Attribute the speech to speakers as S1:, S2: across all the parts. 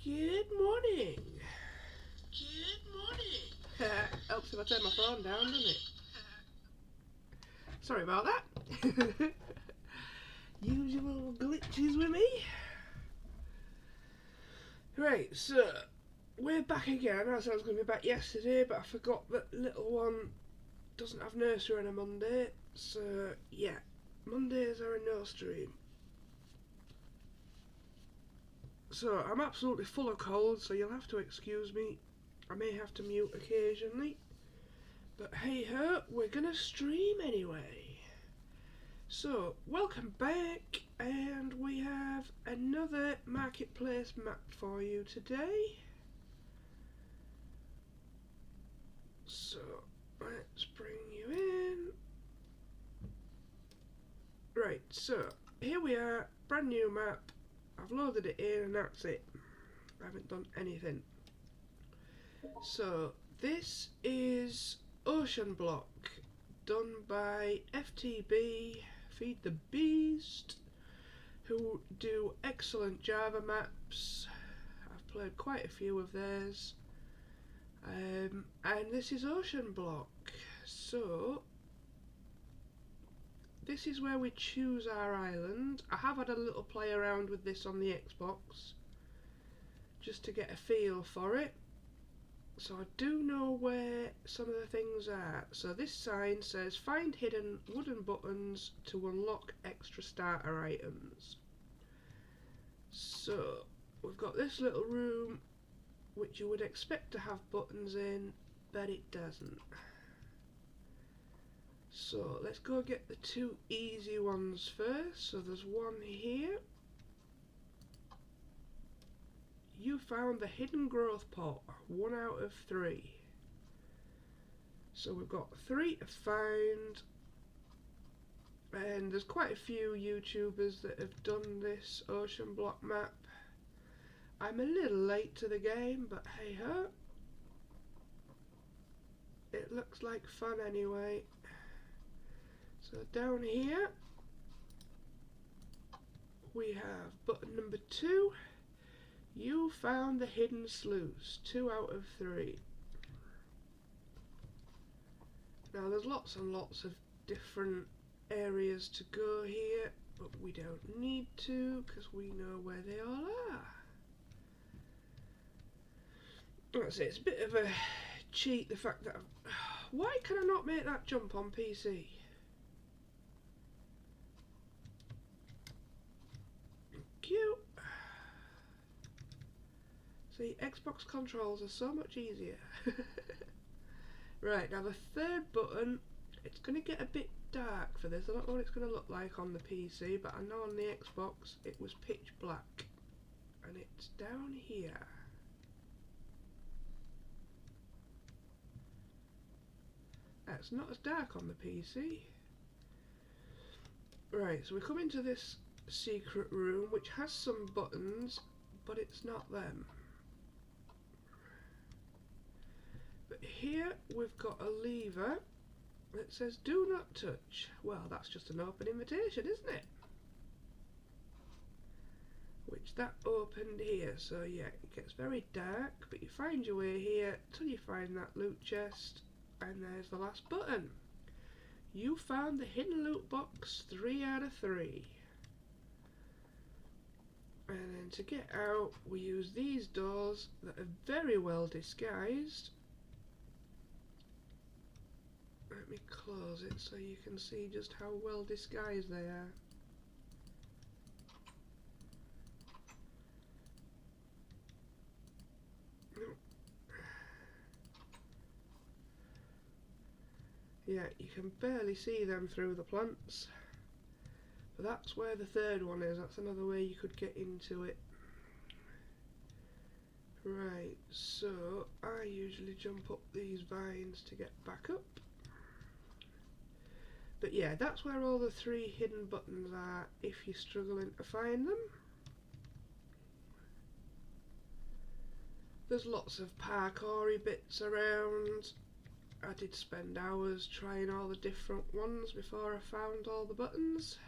S1: Good morning.
S2: Good morning.
S1: Helps if I turn my phone down, doesn't it? Sorry about that. Usual glitches with me. Right, so we're back again. I said I was going to be back yesterday, but I forgot that little one doesn't have nursery on a Monday. So yeah, Mondays are a no stream. So I'm absolutely full of cold, so you'll have to excuse me. I may have to mute occasionally. But hey ho, we're gonna stream anyway. So, welcome back, and we have another marketplace map for you today. So, let's bring you in. Right, so, here we are, brand new map. I've loaded it in and that's it. I haven't done anything. So, this is Oceanblock, done by FTB, Feed the Beast, who do excellent Java maps. I've played quite a few of theirs. And this is Oceanblock. So, this is where we choose our island. I have had a little play around with this on the Xbox, just to get a feel for it. So I do know where some of the things are. So this sign says find hidden wooden buttons to unlock extra starter items. So we've got this little room which you would expect to have buttons in, but it doesn't. So let's go get the two easy ones first. So there's one here. You found the hidden growth pot, 1 out of 3. So we've got 3 to find, and there's quite a few YouTubers that have done this Oceanblock map. I'm a little late to the game, but hey ho, it looks like fun anyway. So down here we have button number 2. You found the hidden sluice, 2 out of 3. Now there's lots and lots of different areas to go here, but we don't need to because we know where they all are. That's it, it's a bit of a cheat, the fact that why can I not make that jump on PC? Cute. See, Xbox controls are so much easier. Right, now the third button, it's going to get a bit dark for this. I don't know what it's going to look like on the PC, but I know on the Xbox it was pitch black. And it's down here. It's not as dark on the PC. Right, so we come into this secret room which has some buttons, but it's not them. But here we've got a lever that says do not touch. Well, that's just an open invitation, isn't it? Which that opened here, so yeah, it gets very dark, but you find your way here till you find that loot chest, and there's the last button. You found the hidden loot box, 3 out of 3. And then to get out, we use these doors that are very well disguised. Let me close it so you can see just how well disguised they are. Yeah, you can barely see them through the plants. But that's where the third one is. That's another way you could get into it. Right, so I usually jump up these vines to get back up. But yeah, that's where all the 3 hidden buttons are if you're struggling to find them. There's lots of parkour-y bits around. I did spend hours trying all the different ones before I found all the buttons.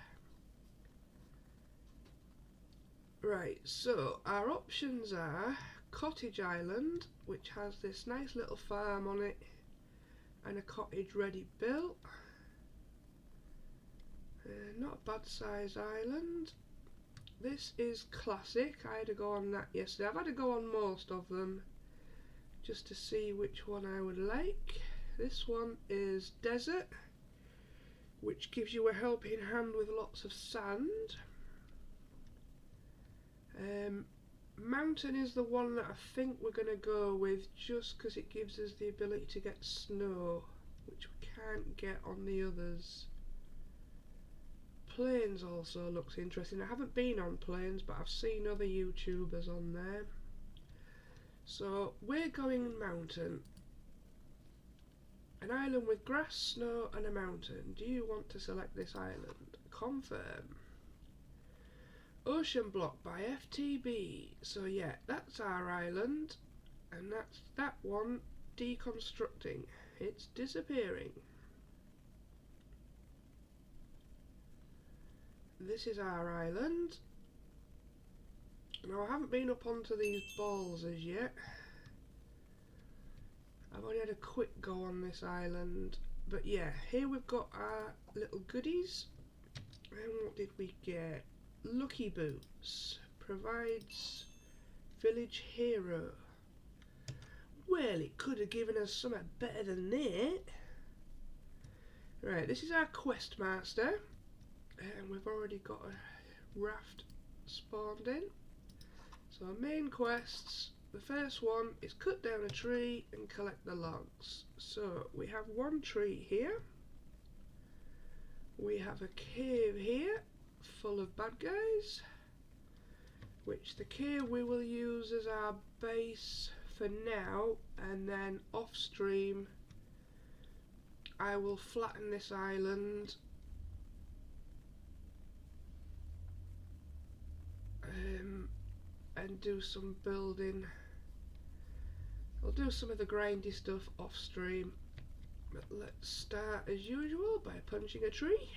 S1: Right, so our options are Cottage Island, which has this nice little farm on it and a cottage ready built. Not a bad size island. This is Classic. I had to go on that yesterday. I've had to go on most of them just to see which one I would like. This one is Desert, which gives you a helping hand with lots of sand. Mountain is the one that I think we're going to go with just because it gives us the ability to get snow, which we can't get on the others. Plains also looks interesting. I haven't been on Plains, but I've seen other YouTubers on there. So we're going Mountain. An island with grass, snow and a mountain. Do you want to select this island? Confirm. Oceanblock by FTB. So yeah, that's our island, and that's that one deconstructing. It's disappearing. This is our island. Now I haven't been up onto these balls as yet. I've only had a quick go on this island. But yeah, here we've got our little goodies. And what did we get? Lucky Boots. Provides Village Hero. Well, it could have given us something better than that. Right, this is our quest master. And we've already got a raft spawned in. So our main quests, the first one is cut down a tree and collect the logs. So we have one tree here. We have a cave here full of bad guys, which the cave we will use as our base for now, and then off stream I will flatten this island and do some building. I'll do some of the grindy stuff off stream, but let's start as usual by punching a tree.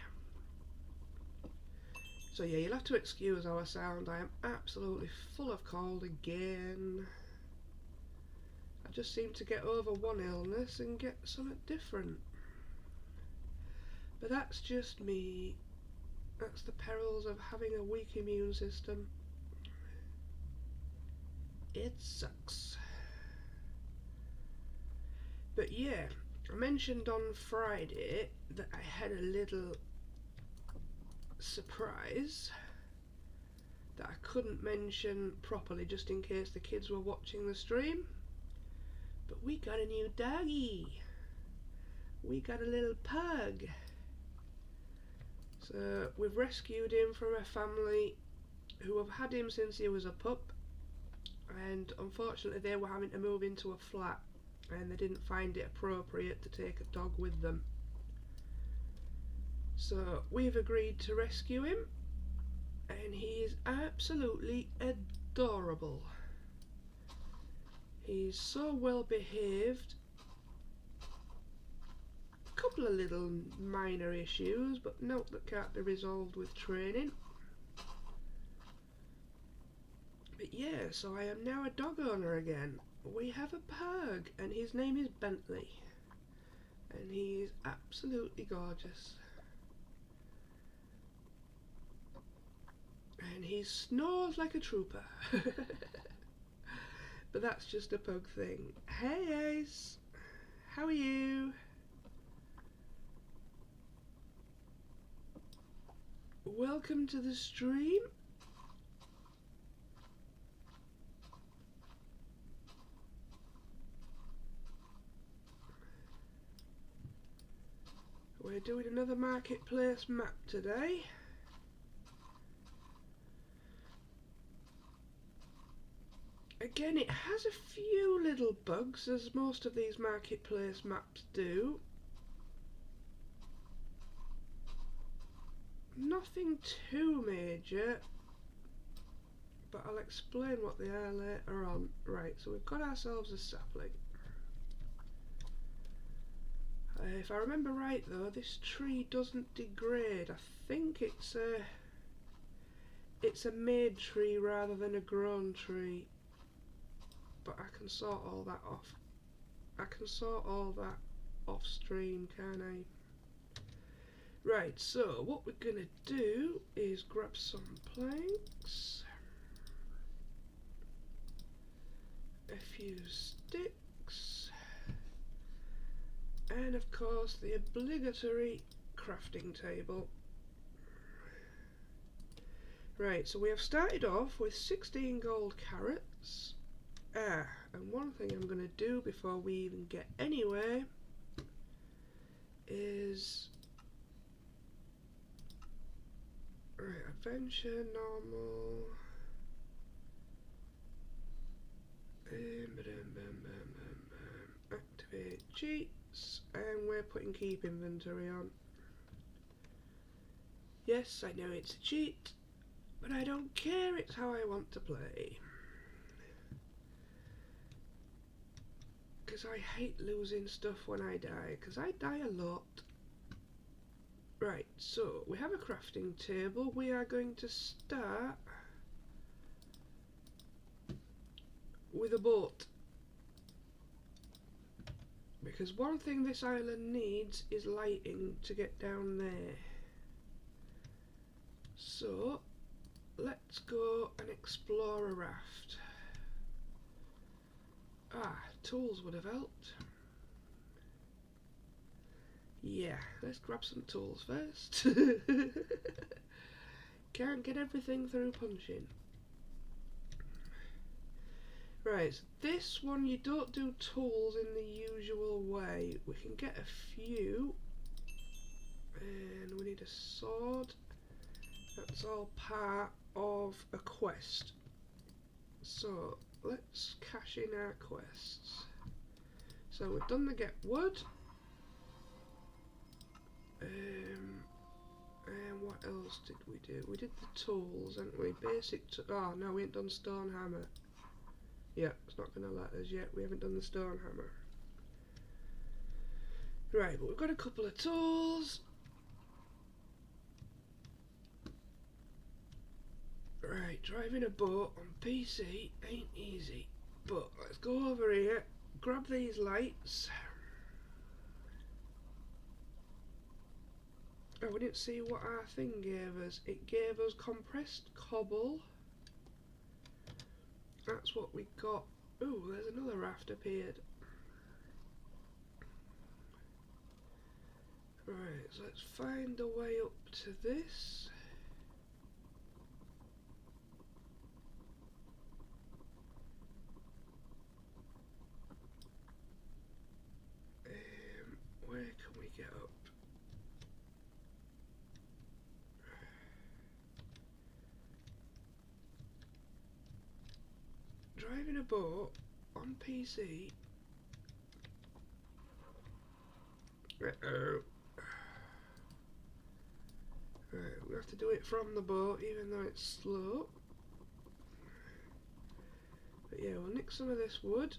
S1: So yeah, you'll have to excuse our sound. I am absolutely full of cold again. I just seem to get over one illness and get something different. But that's just me. That's the perils of having a weak immune system. It sucks. But yeah, I mentioned on Friday that I had a little surprise that I couldn't mention properly just in case the kids were watching the stream. But we got a new doggy. We got a little pug. So we've rescued him from a family who have had him since he was a pup, and unfortunately they were having to move into a flat and they didn't find it appropriate to take a dog with them. So we've agreed to rescue him, and he is absolutely adorable. He's so well behaved. A couple of little minor issues, but note that can't be resolved with training. But yeah, so I am now a dog owner again. We have a pug, and his name is Bentley, and he is absolutely gorgeous. And he snores like a trooper. But that's just a pug thing. Hey Ace, how are you? Welcome to the stream. We're doing another marketplace map today. Again, it has a few little bugs, as most of these marketplace maps do. Nothing too major, but I'll explain what they are later on. Right, so we've got ourselves a sapling. If I remember right though, this tree doesn't degrade. I think it's it's a made tree rather than a grown tree, but I can sort all that off. I can sort all that off stream, can't I? Right, so what we're gonna do is grab some planks, a few sticks, and of course the obligatory crafting table. Right, so we have started off with 16 gold carrots. And one thing I'm going to do before we even get anywhere is adventure, normal, activate cheats, and we're putting keep inventory on. Yes, I know it's a cheat, but I don't care, it's how I want to play. Because I hate losing stuff when I die, because I die a lot. Right, so we have a crafting table. We are going to start with a boat, because one thing this island needs is lighting to get down there. So let's go and explore a raft. Tools would have helped. Yeah, let's grab some tools first. Can't get everything through punching. Right, so this one you don't do tools in the usual way. We can get a few. And we need a sword. That's all part of a quest. So let's cash in our quests. So we've done the get wood. And what else did we do? We did the tools, haven't we? Basic oh no, we ain't done stone hammer. Yeah, it's not going to let us yet. We haven't done the stone hammer. Right, but we've got a couple of tools. Right, driving a boat on PC ain't easy. But let's go over here, grab these lights. Oh, we didn't see what our thing gave us. It gave us compressed cobble. That's what we got. Ooh, there's another raft appeared. Right, so let's find a way up to this. Where can we get up? Driving a boat on PC. Uh-oh. Right, we have to do it from the boat even though it's slow. But yeah, we'll nick some of this wood.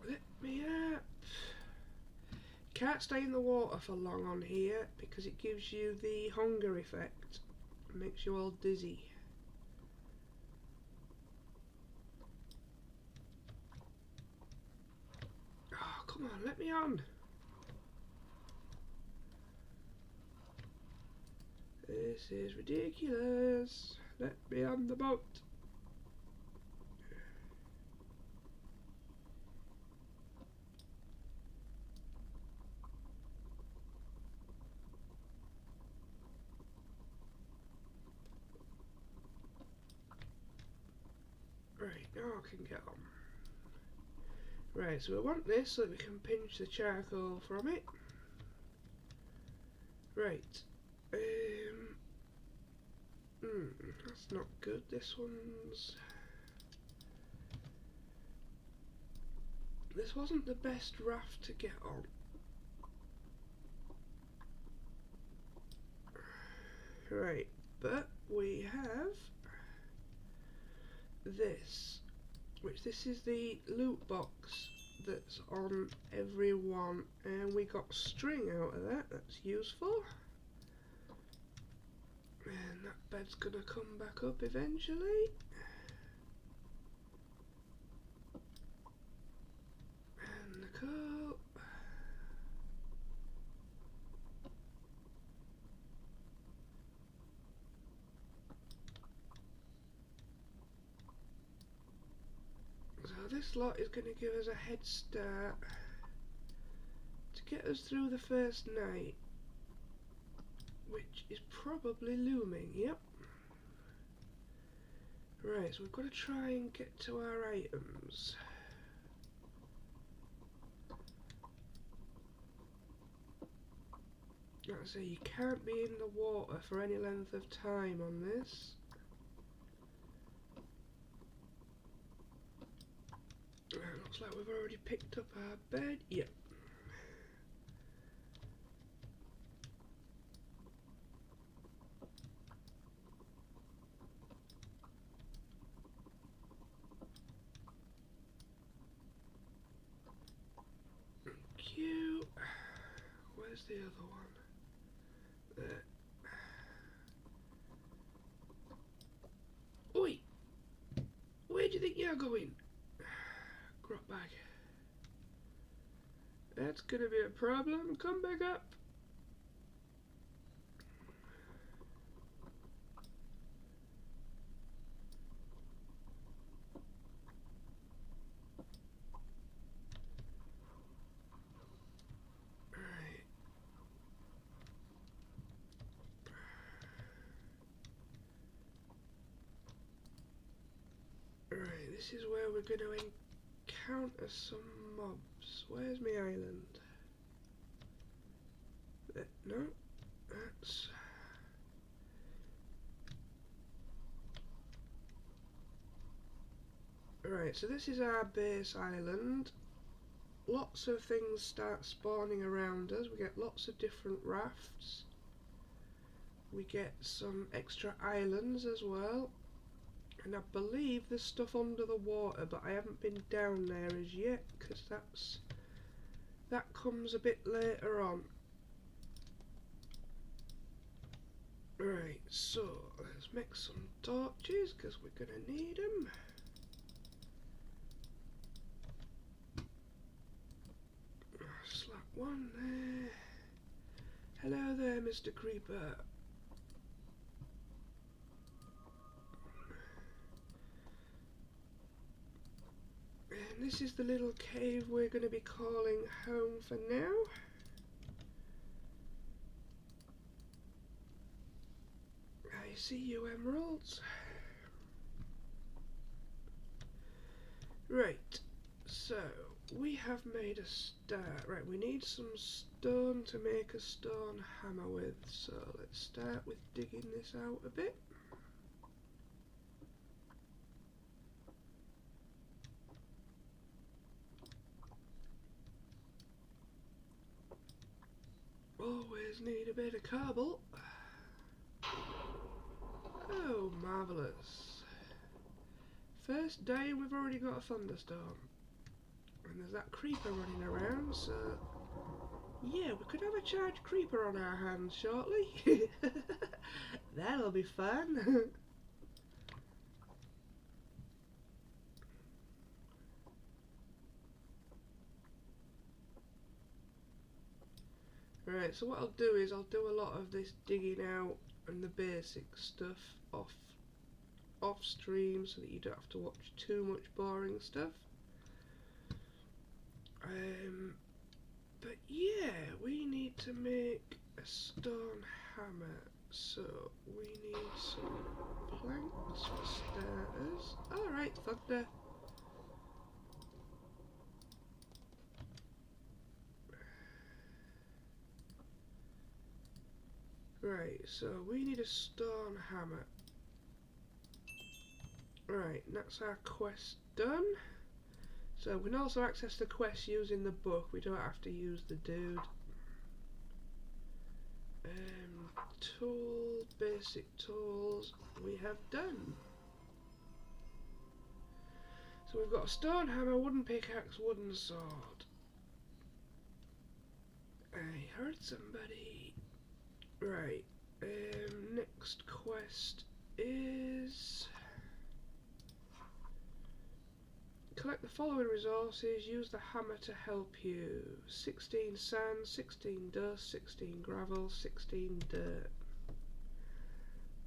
S1: Let me up. Can't stay in the water for long on here because it gives you the hunger effect. It makes you all dizzy. Oh, come on, let me on. This is ridiculous. Let me on the boat. Right, now I can get on. Right, so we want this so that we can pinch the charcoal from it. Right. That's not good. This wasn't the best raft to get on. Right, but we have this, this is the loot box that's on every one, and we got string out of that. That's useful. And that bed's gonna come back up eventually. And the coat. So this lot is going to give us a head start to get us through the first night, which is probably looming. Yep. Right, so we've got to try and get to our items. Like I say, you can't be in the water for any length of time on this. Looks like we've already picked up our bed. Yep. Cute. Where's the other one? There. Oi! Where do you think you're going? Drop back. That's gonna be a problem. Come back up. Right, this is where we're going to encounter some mobs. Where's my island? No, that's... Right, so this is our base island. Lots of things start spawning around us. We get lots of different rafts. We get some extra islands as well. And I believe there's stuff under the water, but I haven't been down there as yet, because that comes a bit later on. Right, so let's make some torches, because we're going to need them. Slap one there. Hello there, Mr. Creeper. And this is the little cave we're going to be calling home for now. I see you, emeralds. Right, so we have made a start. Right, we need some stone to make a stone hammer with. So let's start with digging this out a bit. Always need a bit of cobble. Oh, marvellous. First day and we've already got a thunderstorm. And there's that creeper running around, so... yeah, we could have a charged creeper on our hands shortly. That'll be fun. Right, so what I'll do is I'll do a lot of this digging out and the basic stuff off stream so that you don't have to watch too much boring stuff. But yeah, we need to make a stone hammer, so we need some planks for starters. Alright, thunder. Right, so we need a stone hammer. Right, that's our quest done. So we can also access the quest using the book, we don't have to use the dude. Tool, basic tools, we have done. So we've got a stone hammer, wooden pickaxe, wooden sword. I heard somebody. Right, Next quest is collect the following resources, use the hammer to help you. 16 sand, 16 dust, 16 gravel, 16 dirt.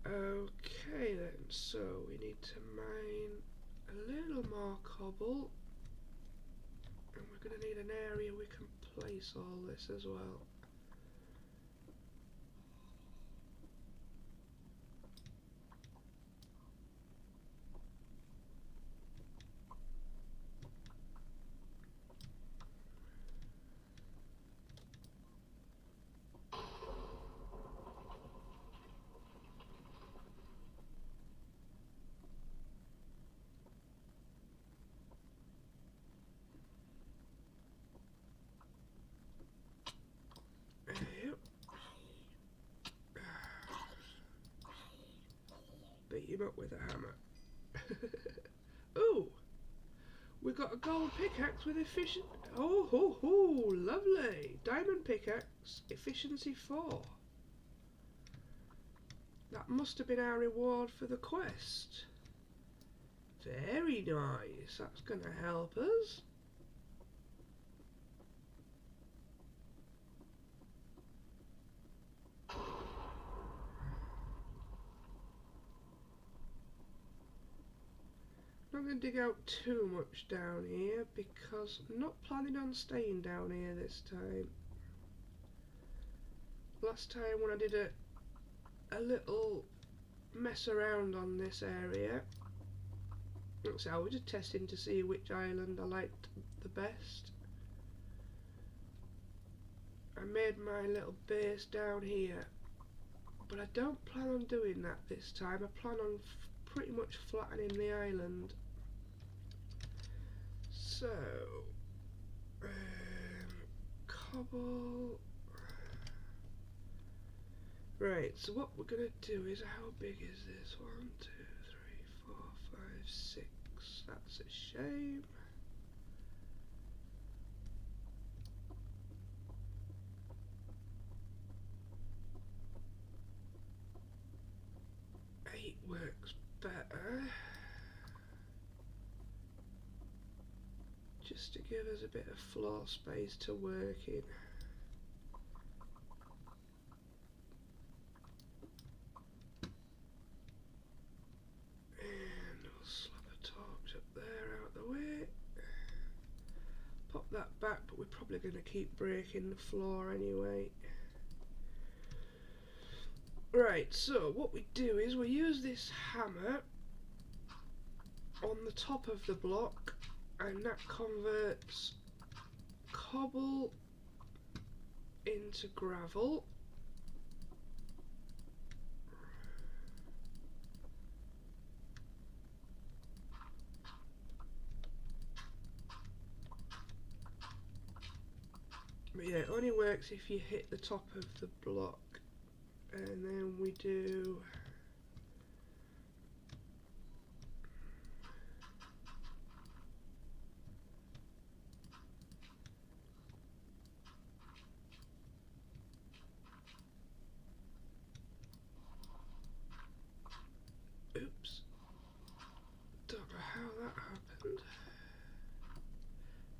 S1: Okay then, so we need to mine a little more cobble, and we're going to need an area we can place all this as well. Beat him up with a hammer. Ooh! We got a gold pickaxe with efficient. Oh ho ho! Lovely! Diamond pickaxe, efficiency 4. That must have been our reward for the quest. Very nice. That's going to help us. Not going to dig out too much down here because I'm not planning on staying down here this time. Last time when I did a little mess around on this area, so I was just testing to see which island I liked the best. I made my little base down here, but I don't plan on doing that this time. I plan on pretty much flattening the island. So, cobble. Right, so what we're going to do is, how big is this? 1, 2, 3, 4, 5, 6. That's a shame. Eight works better. Just to give us a bit of floor space to work in. And we'll slap a torch up there out the way. Pop that back, but we're probably going to keep breaking the floor anyway. Right, so what we do is we use this hammer on the top of the block, and that converts cobble into gravel. But yeah, it only works if you hit the top of the block. And then we do oops, don't know how that happened,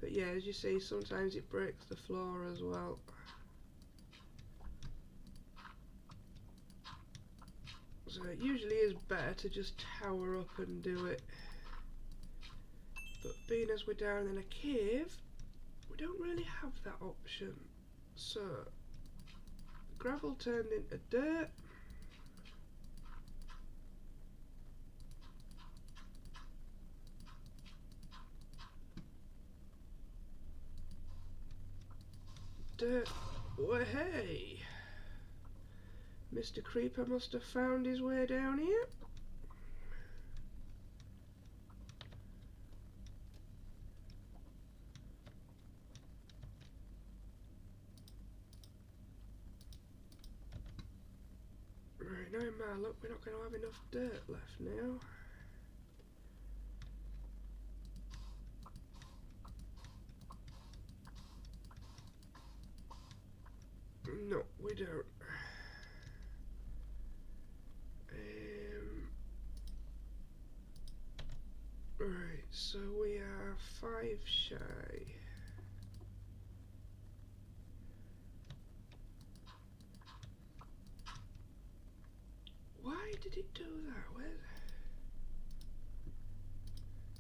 S1: but yeah, as you see, sometimes it breaks the floor as well. So it usually is better to just tower up and do it, but being as we're down in a cave, we don't really have that option. So gravel turned into dirt. Dirt, well, hey, Mr. Creeper must have found his way down here. Right, now in my luck, we're not going to have enough dirt left now. No, we don't. Right, so we are 5 shy. Why did it do that? Where?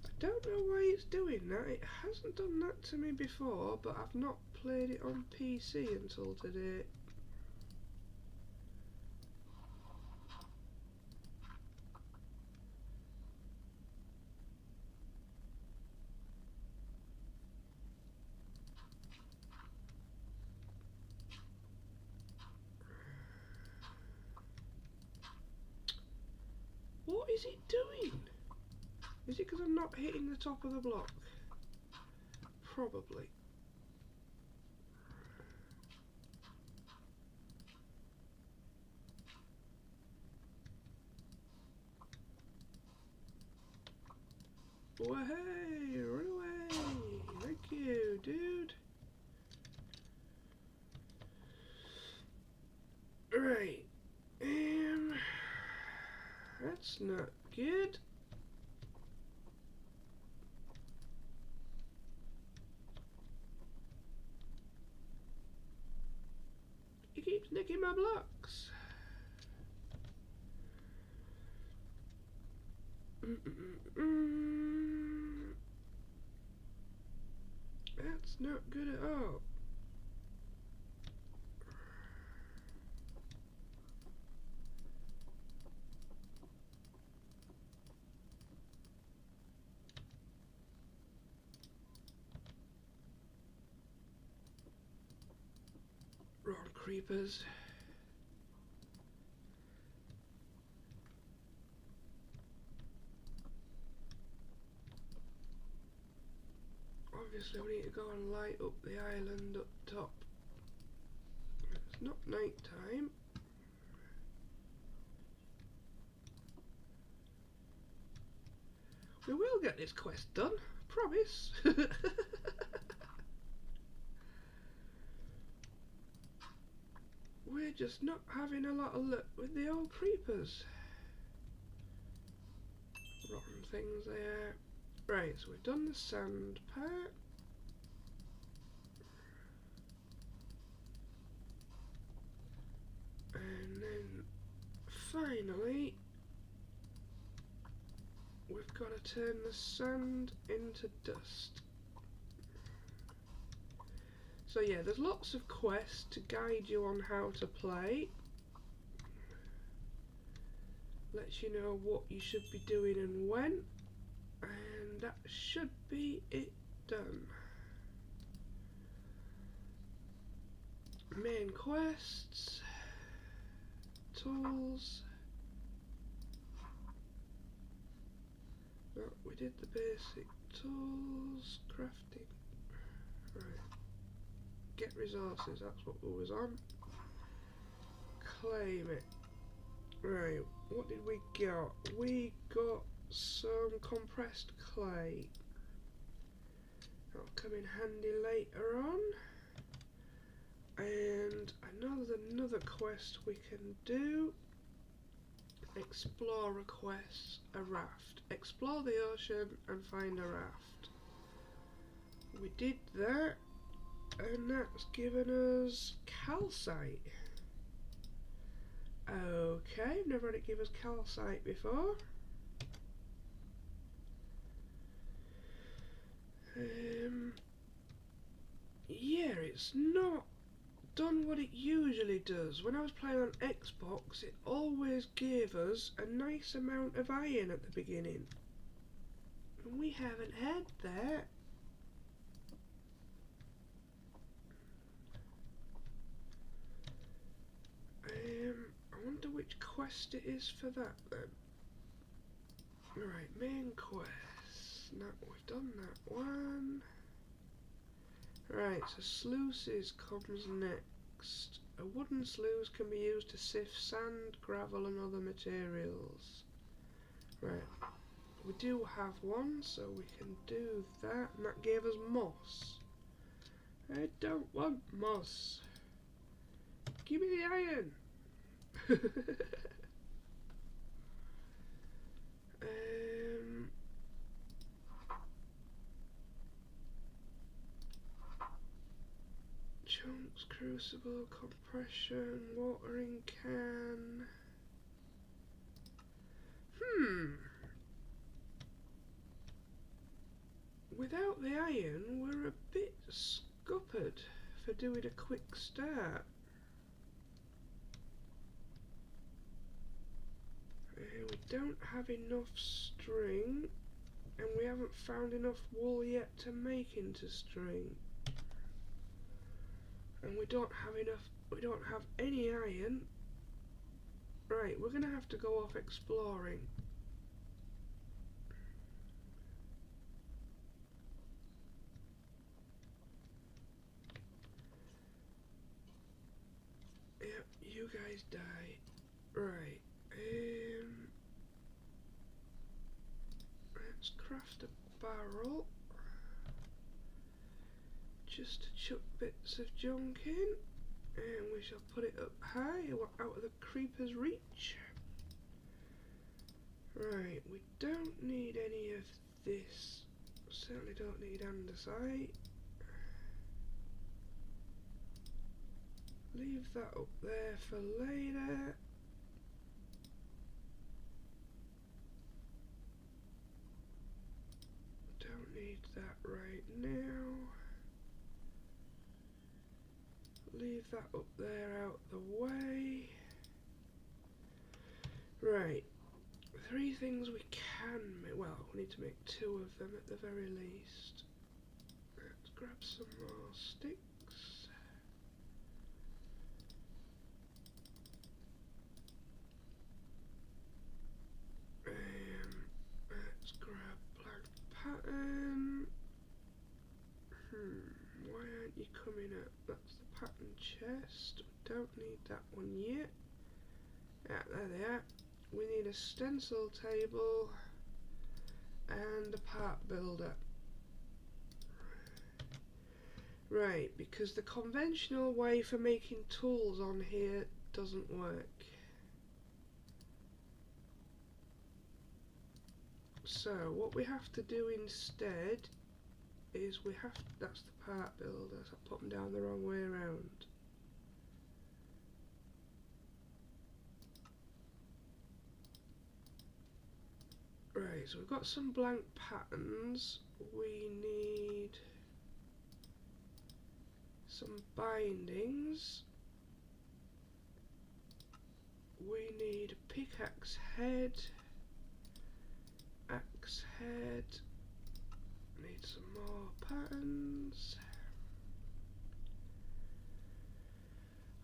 S1: I don't know why it's doing that. It hasn't done that to me before, but I've not played it on PC until today. What is it doing? Is it because I'm not hitting the top of the block? Probably. Oh, hey, run away! Thank you, dude. Right. That's not good. He keeps nicking my blocks. That's not good at all. Wrong creepers. Obviously we need to go and light up the island up top. It's not night time. We will get this quest done, promise. We're just not having a lot of luck with the old creepers. Rotten things there. Right, so we've done the sand part. And then finally we've got to turn the sand into dust. So yeah, there's lots of quests to guide you on how to play. Lets you know what you should be doing and when. And that should be it done. Main quests. Tools. No, we did the basic tools. Crafting. Right. Get resources, that's what we was on. Claim it. Right, what did we got? We got some compressed clay. That'll come in handy later on. And I know there's another quest we can do. Explorer quest, a raft. Explore the ocean and find a raft. We did that. And that's given us calcite. Okay, never had it give us calcite before. Yeah, it's not done what it usually does. When I was playing on Xbox, it always gave us a nice amount of iron at the beginning. And we haven't had that. I wonder which quest it is for that then. Right, main quest. No, we've done that one. Right, so sluices comes next. A wooden sluice can be used to sift sand, gravel and other materials. Right, we do have one, so we can do that, and that gave us moss. I don't want moss. Give me the iron. Crucible, compression, watering can. Without the iron, we're a bit scuppered for doing a quick start. We don't have enough string, and we haven't found enough wool yet to make into string. And we don't have any iron. Right, we're gonna have to go off exploring. Yep, you guys die. Right, let's craft a barrel. Just to chuck bits of junk in. And we shall put it up high, out of the creeper's reach. Right, we don't need any of this. Certainly don't need andesite. Leave that up there for later. Don't need that right now. Leave that up there out the way. Right, 3 things we can make. Well, we need to make 2 of them at the very least. Let's grab some more sticks. Let's grab blank pattern. Why aren't you coming up? That's the pattern chest. We don't need that one yet. Yeah, there they are. We need a stencil table and a part builder. Right, because the conventional way for making tools on here doesn't work. So what we have to do instead is that's the part builder, so I put them down the wrong way around. Right, so we've got some blank patterns. We need some bindings. We need a pickaxe head, axe head. Need some more patterns.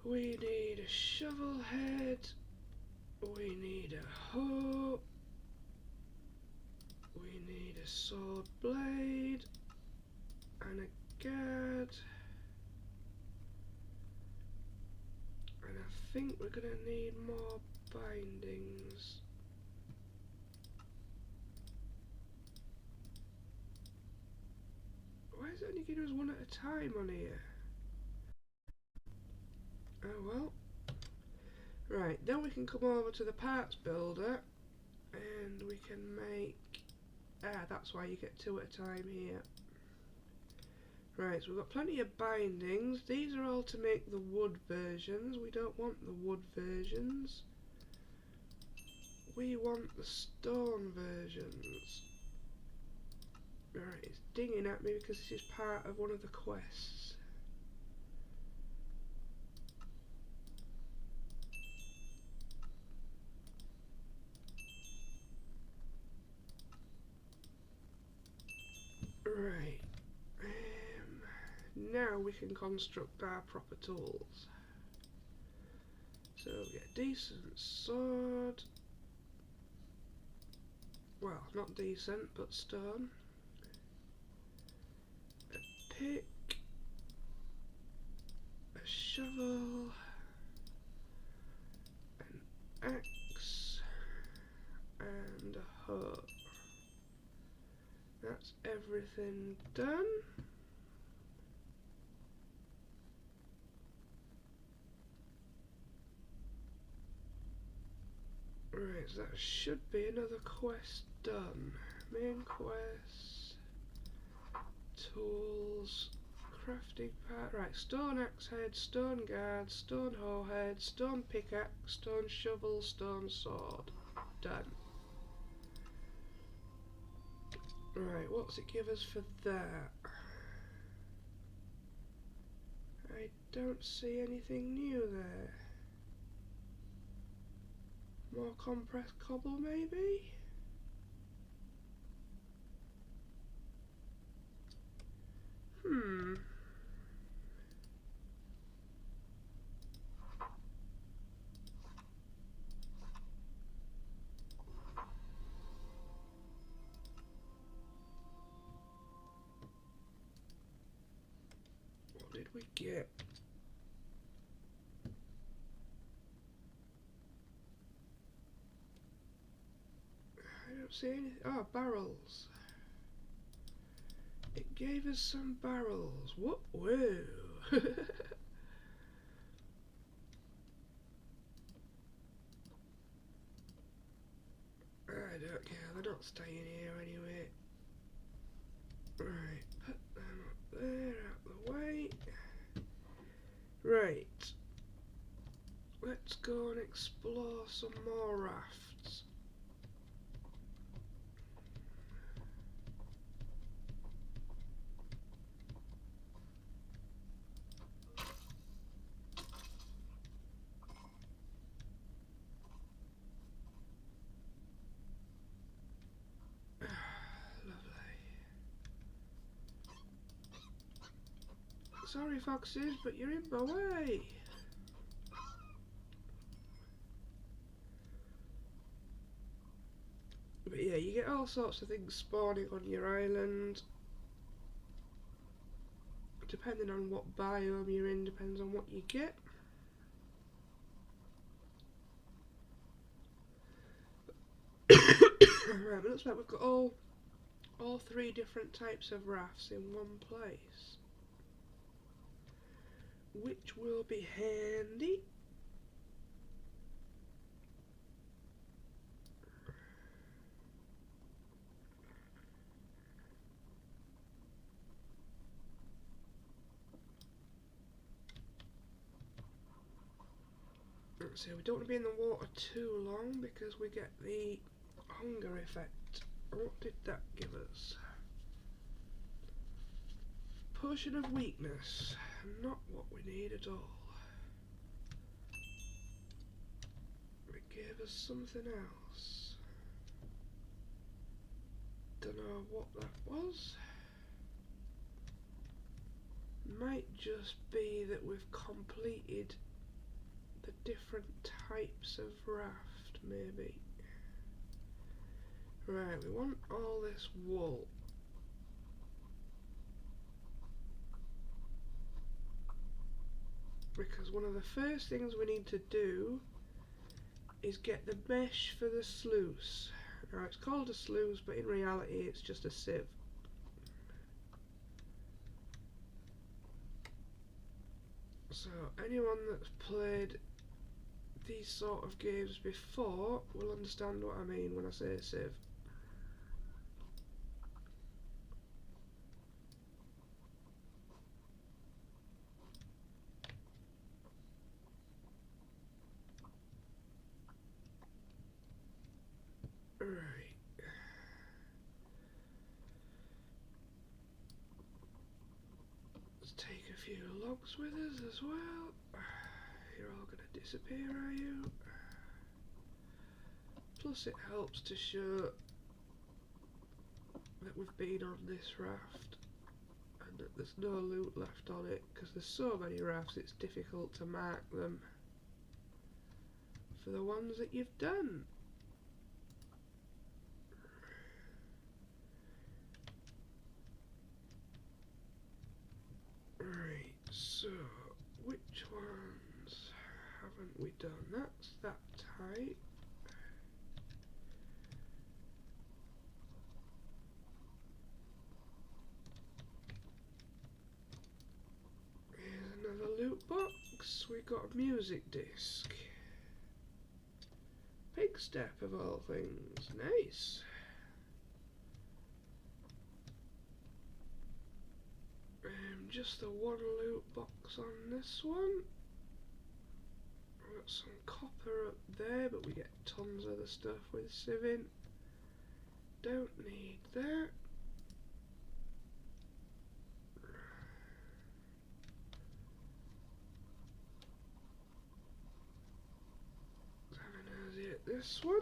S1: We need a shovel head. We need a hoe. We need a sword blade and a guard. And I think we're gonna need more bindings. Why is it only giving us 1 at a time on here? Oh well. Right, then we can come over to the parts builder and we can make... that's why you get 2 at a time here. Right, so we've got plenty of bindings. These are all to make the wood versions. We don't want the wood versions. We want the stone versions. Right, it's dinging at me because this is part of one of the quests. Right, now we can construct our proper tools. So we get a decent sword. Well, not decent, but stone. A pick. A shovel. An axe. And a hoe. That's everything done. Right, so that should be another quest done. Main quest, tools, crafting part. Right, stone axe head, stone guard, stone hoe head, stone pickaxe, stone shovel, stone sword. Done. Right, what's it give us for that? I don't see anything new there. More compressed cobble, maybe? What did we get? I don't see anything. Oh, barrels. It gave us some barrels. What? Whoa. I don't care, they're not staying here anyway. Right, put them up there, out the way. Right. Let's go and explore some more rafts. Sorry, foxes, but you're in my way. But yeah, you get all sorts of things spawning on your island. Depending on what biome you're in, depends on what you get. Right, but it looks like we've got all three different types of rafts in one place, which will be handy. So we don't want to be in the water too long because we get the hunger effect. What did that give us? Potion of weakness. Not what we need at all. It gave us something else. Don't know what that was. Might just be that we've completed the different types of raft, maybe. Right, we want all this wool. Because one of the first things we need to do is get the mesh for the sluice. Now it's called a sluice, but in reality it's just a sieve. So anyone that's played these sort of games before will understand what I mean when I say sieve. Right. Let's take a few logs with us as well. You're all going to disappear, are you? Plus it helps to show that we've been on this raft and that there's no loot left on it, because there's so many rafts it's difficult to mark them for the ones that you've done. Right, so which ones haven't we done? That's that type. Here's another loot box. We got a music disc. Pig step of all things. Nice. just the one loot box on this one. We've got some copper up there, but we get tons of the stuff with sieving. Don't need that. This one,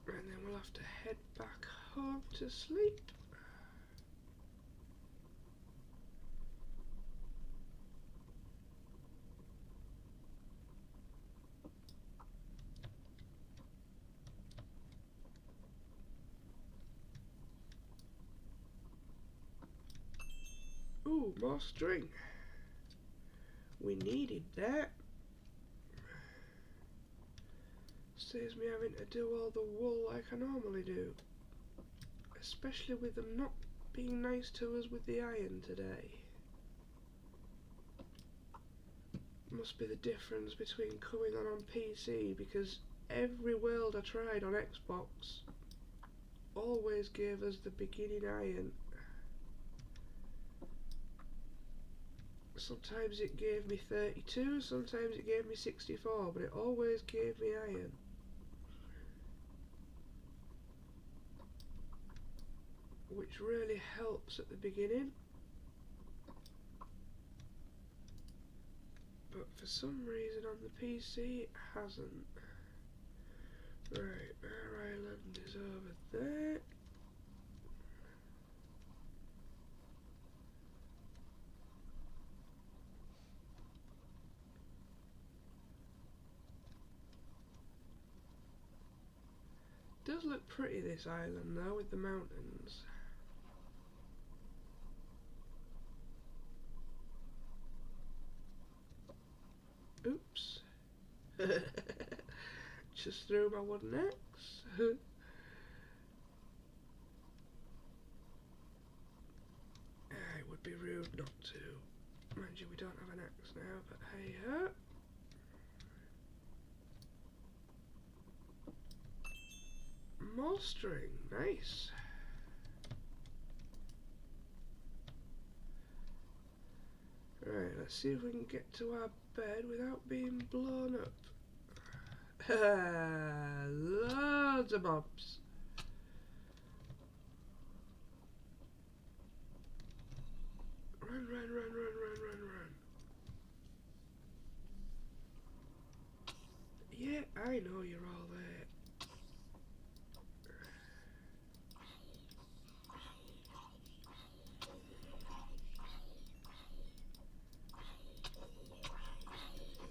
S1: and then we'll have to head back home to sleep. Ooh, more string. We needed that. Saves me having to do all the wool like I normally do. Especially with them not being nice to us with the iron today. Must be the difference between coming on PC, because every world I tried on Xbox always gave us the beginning iron. Sometimes it gave me 32, sometimes it gave me 64, but it always gave me iron. Which really helps at the beginning. But for some reason on the PC it hasn't. Right, our island is over there. Does look pretty, this island though, with the mountains. Oops. Just threw my wooden axe. It would be rude not to. Mind you, we don't have an axe now, but hey ho. More string, nice. Right, let's see if we can get to our bed without being blown up. Loads of mobs. Run, run, run, run, run, run, run. Yeah, I know you're all there.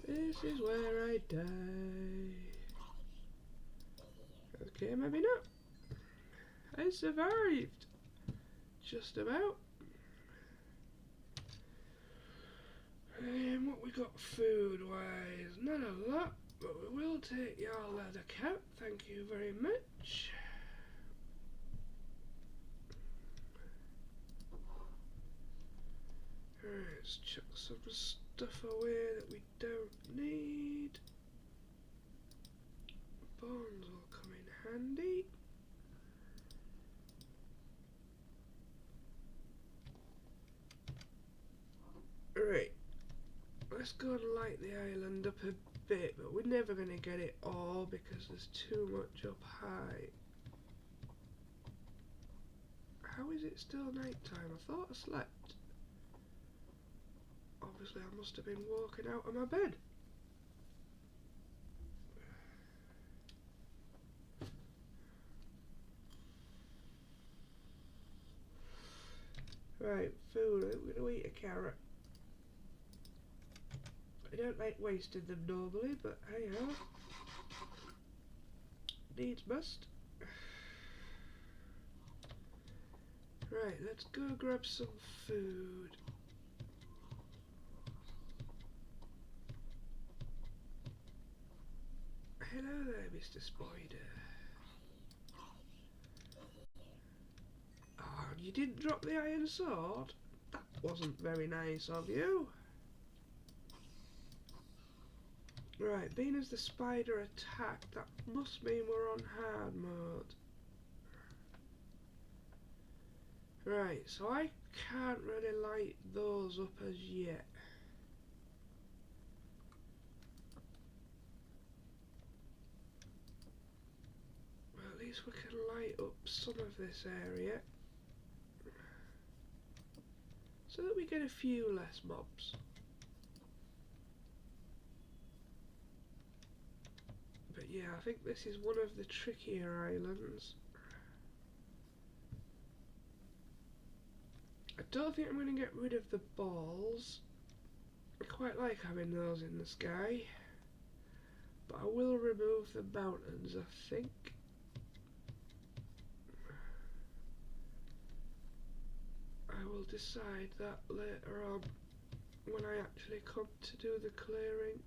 S1: This is where I die. Okay, maybe not. I survived. Just about. And what we got food wise? Not a lot, but we will take your leather cap. Thank you very much. Alright, let's chuck some stuff away that we don't need. Bones will come in handy. Right, let's go and light the island up a bit, but we're never going to get it all because there's too much up high. How is it still night time? I thought I slept. Obviously I must have been walking out of my bed. Right, food. I'm going to eat a carrot. I don't like wasting them normally, but hey ho. Needs must. Right, let's go grab some food. Hello there, Mr. Spider. Oh, you didn't drop the iron sword? That wasn't very nice of you. Right, being as the spider attacked, that must mean we're on hard mode. Right, so I can't really light those up as yet. Well, at least we can light up some of this area so that we get a few less mobs. But yeah, I think this is one of the trickier islands. I don't think I'm going to get rid of the balls. I quite like having those in the sky. But I will remove the mountains, I think. I will decide that later on when I actually come to do the clearing.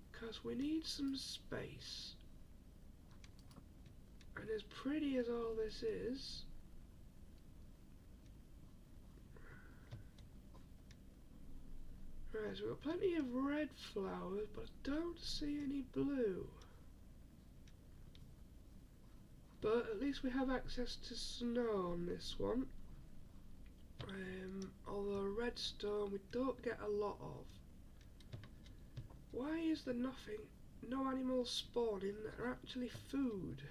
S1: Because we need some space. And as pretty as all this is, right, so we've got plenty of red flowers, but I don't see any blue. But at least we have access to snow on this one. Although redstone we don't get a lot of. Why is there no animals spawning that are actually food?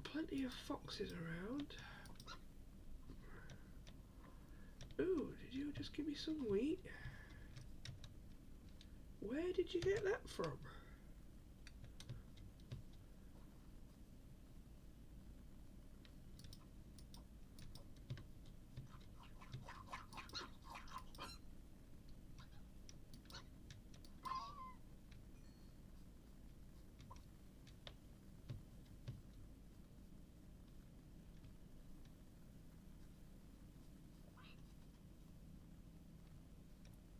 S1: Plenty of foxes around. Ooh, did you just give me some wheat? Where did you get that from?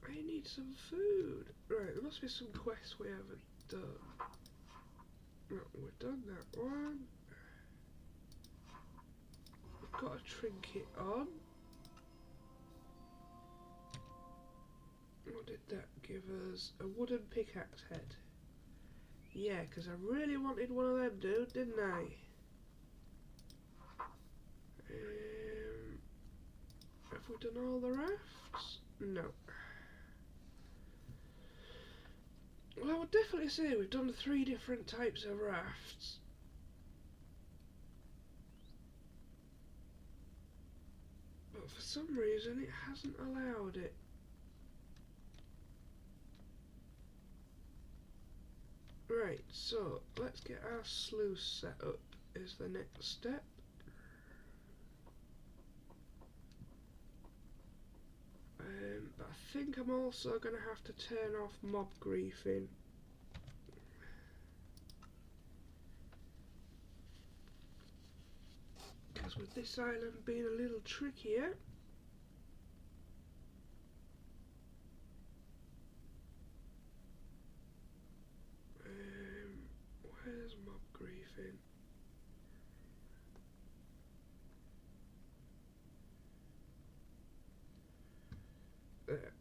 S1: I need some food. Right, there must be some quests we haven't done. No, we've done that one. We've got a trinket on. What did that give us? A wooden pickaxe head. Yeah, because I really wanted one of them, dude, didn't I? Have we done all the rafts? No. Well, I would definitely say we've done 3 different types of rafts. But for some reason it hasn't allowed it. Right, so let's get our sluice set up is the next step. But I think I'm also going to have to turn off mob griefing. Because with this island being a little trickier, where's mob griefing? There.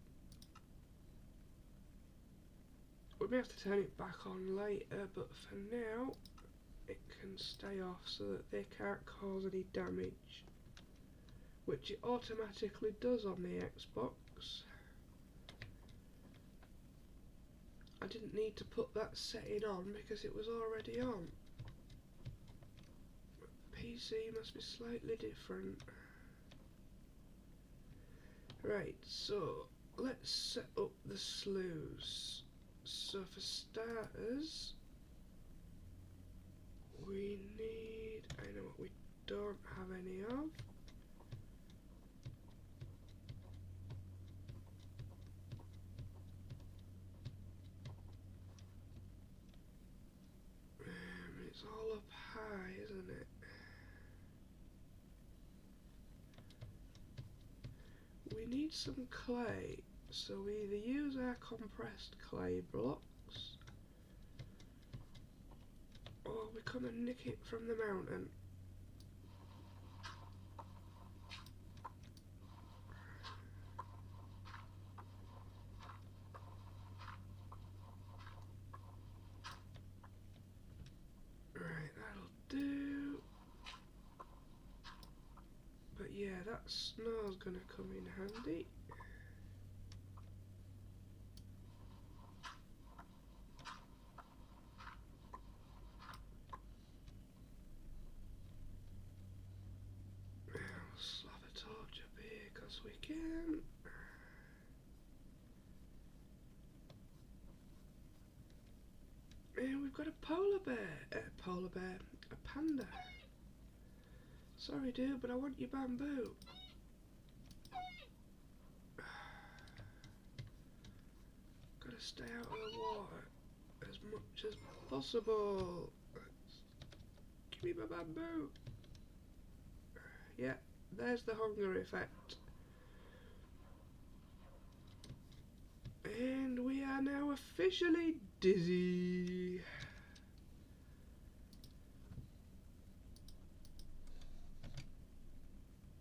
S1: We may have to turn it back on later, but for now it can stay off so that they can't cause any damage, which it automatically does on the Xbox. I didn't need to put that setting on because it was already on. PC must be slightly different. Right, so let's set up the sluice. So for starters, we need, I know what we don't have any of. It's all up high, isn't it? We need some clay, so we either use our compressed clay blocks or we come and nick it from the mountain. snow's gonna come in handy. I'll slap a torch up here because we can. And we've got a polar bear. A panda. Sorry dude, but I want your bamboo. Gotta stay out of the water as much as possible. Give me my bamboo. Yeah, there's the hunger effect. And we are now officially dizzy.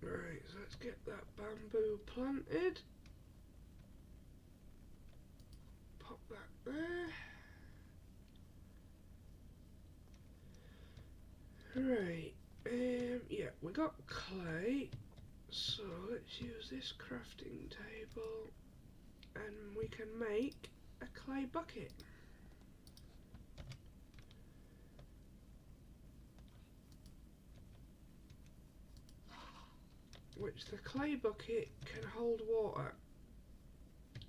S1: Right, so let's get that bamboo planted. Pop that there. Right, yeah, we got clay, so let's use this crafting table and we can make a clay bucket. Which the clay bucket can hold water.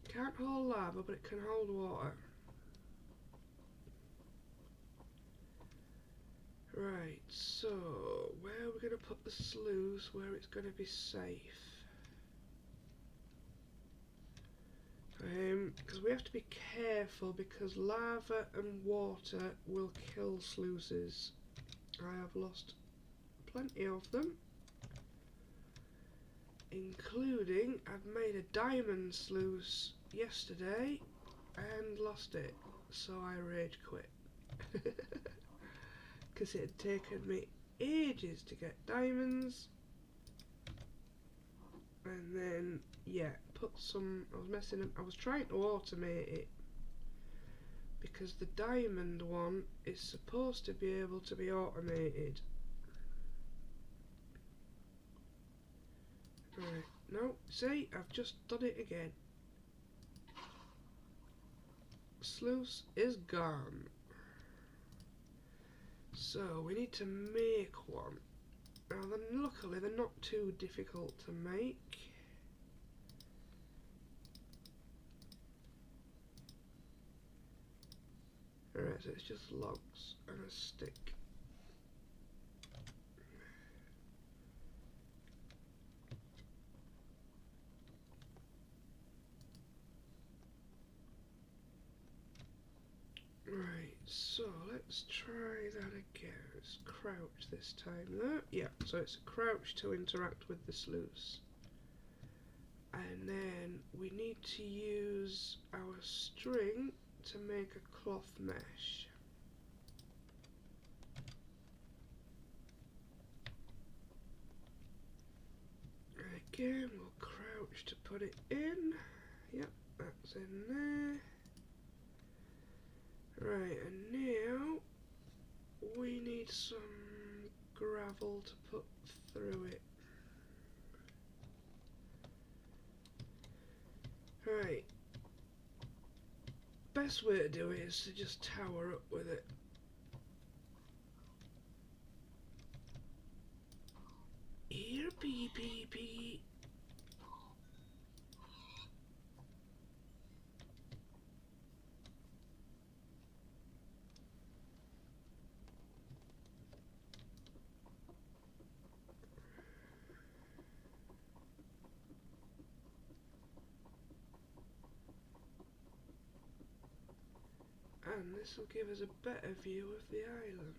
S1: Can't hold lava, but it can hold water. Right, so where are we going to put the sluice where it's going to be safe? Because we have to be careful because lava and water will kill sluices. I have lost plenty of them. Including, I've made a diamond sluice yesterday and lost it. So I rage quit. Because it had taken me ages to get diamonds, and then yeah, I was trying to automate it because the diamond one is supposed to be able to be automated. Right, no, see, I've just done it again. Sluice is gone. So we need to make one. Now then, luckily they're not too difficult to make. Alright, so it's just logs and a stick. Right, so let's try that again. Let's crouch this time though. Yeah, so it's a crouch to interact with the sluice. And then we need to use our string to make a cloth mesh. Again, we'll crouch to put it in. Yep, that's in there. Right, and now we need some gravel to put through it. Right, best way to do it is to just tower up with it. Here, pee pee pee. And this will give us a better view of the island.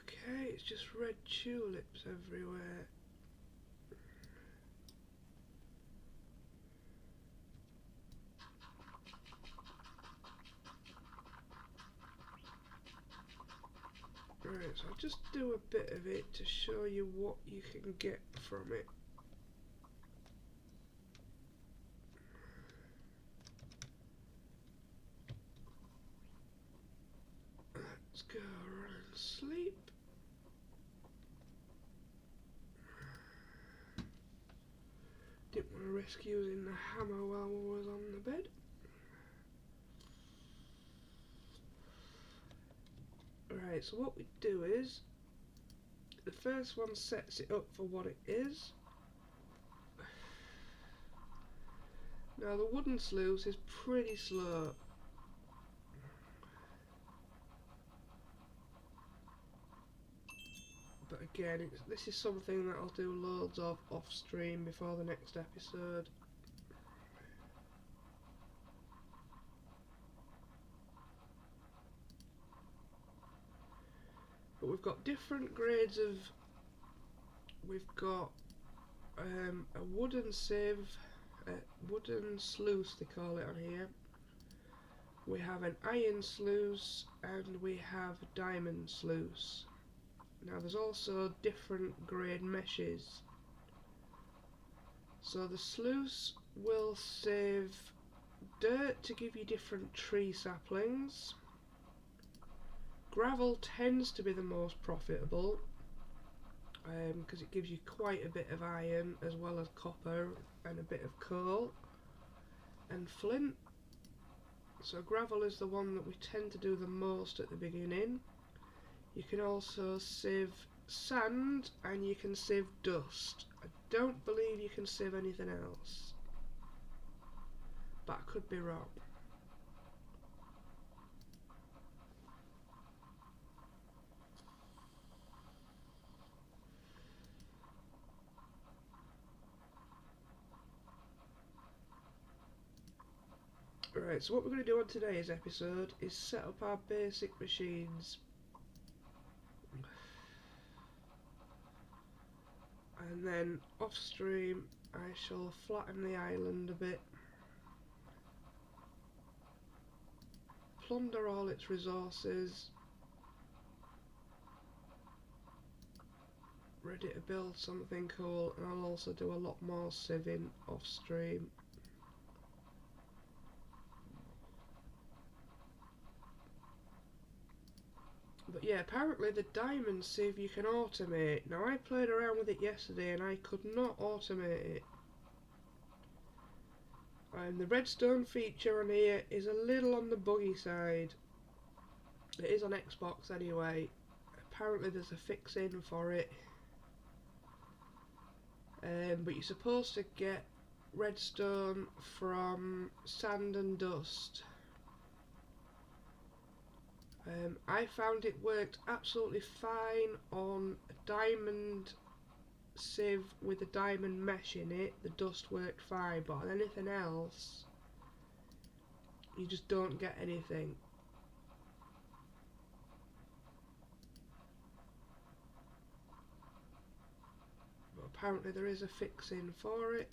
S1: Okay, it's just red tulips everywhere. Right, so I'll just do a bit of it to show you what you can get from it. gonna risk using the hammer while we was on the bed. Right, so what we do is, the first one sets it up for what it is. Now the wooden sluice is pretty slow. But again, this is something that I'll do loads of off stream before the next episode. But we've got different grades of. We've got a wooden sieve, a wooden sluice they call it on here. We have an iron sluice and we have a diamond sluice. Now there's also different grade meshes. So the sluice will save dirt to give you different tree saplings. Gravel tends to be the most profitable because it gives you quite a bit of iron as well as copper and a bit of coal. And flint. So gravel is the one that we tend to do the most at the beginning. You can also sieve sand and you can sieve dust. I don't believe you can sieve anything else, but I could be wrong. Right, so what we're going to do on today's episode is set up our basic machines. And then off stream I shall flatten the island a bit, plunder all its resources, ready to build something cool, and I'll also do a lot more sieving off stream. But yeah, apparently the diamond sieve you can automate. Now I played around with it yesterday and I could not automate it. And the redstone feature on here is a little on the buggy side. It is on Xbox anyway. Apparently there's a fix in for it. But you're supposed to get redstone from sand and dust. I found it worked absolutely fine on a diamond sieve with a diamond mesh in it. The dust worked fine, but on anything else you just don't get anything. But apparently there is a fix in for it.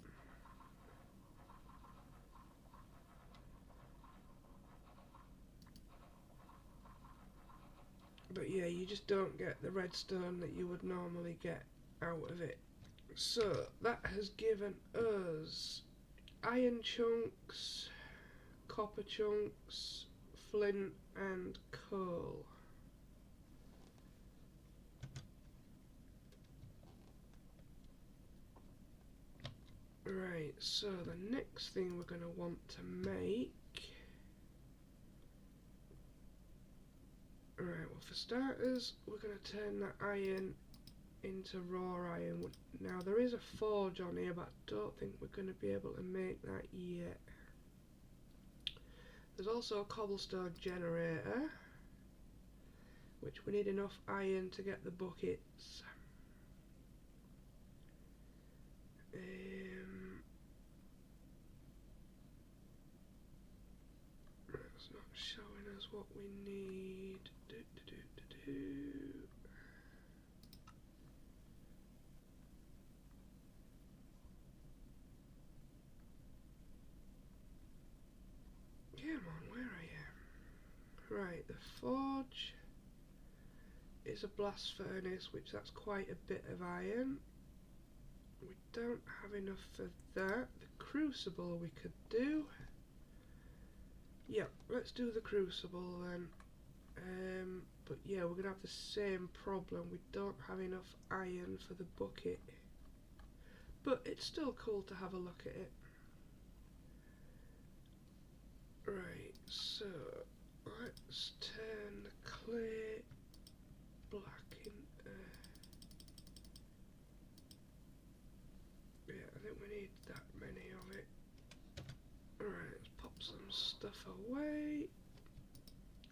S1: But yeah, you just don't get the redstone that you would normally get out of it. So that has given us iron chunks, copper chunks, flint and coal. Right, so the next thing we're going to want to make. Right, well for starters we're going to turn that iron into raw iron. Now there is a forge on here, but I don't think we're going to be able to make that yet. There's also a cobblestone generator, which we need enough iron to get the buckets. It's not showing us what we need. Come on, where are you? Right, the forge is a blast furnace, which that's quite a bit of iron. We don't have enough for that. The crucible we could do. Yeah, let's do the crucible then. But yeah, we're going to have the same problem. We don't have enough iron for the bucket. but it's still cool to have a look at it. Right, so let's turn the clay black into... yeah, I think we need that many of it. Alright, let's pop some stuff away.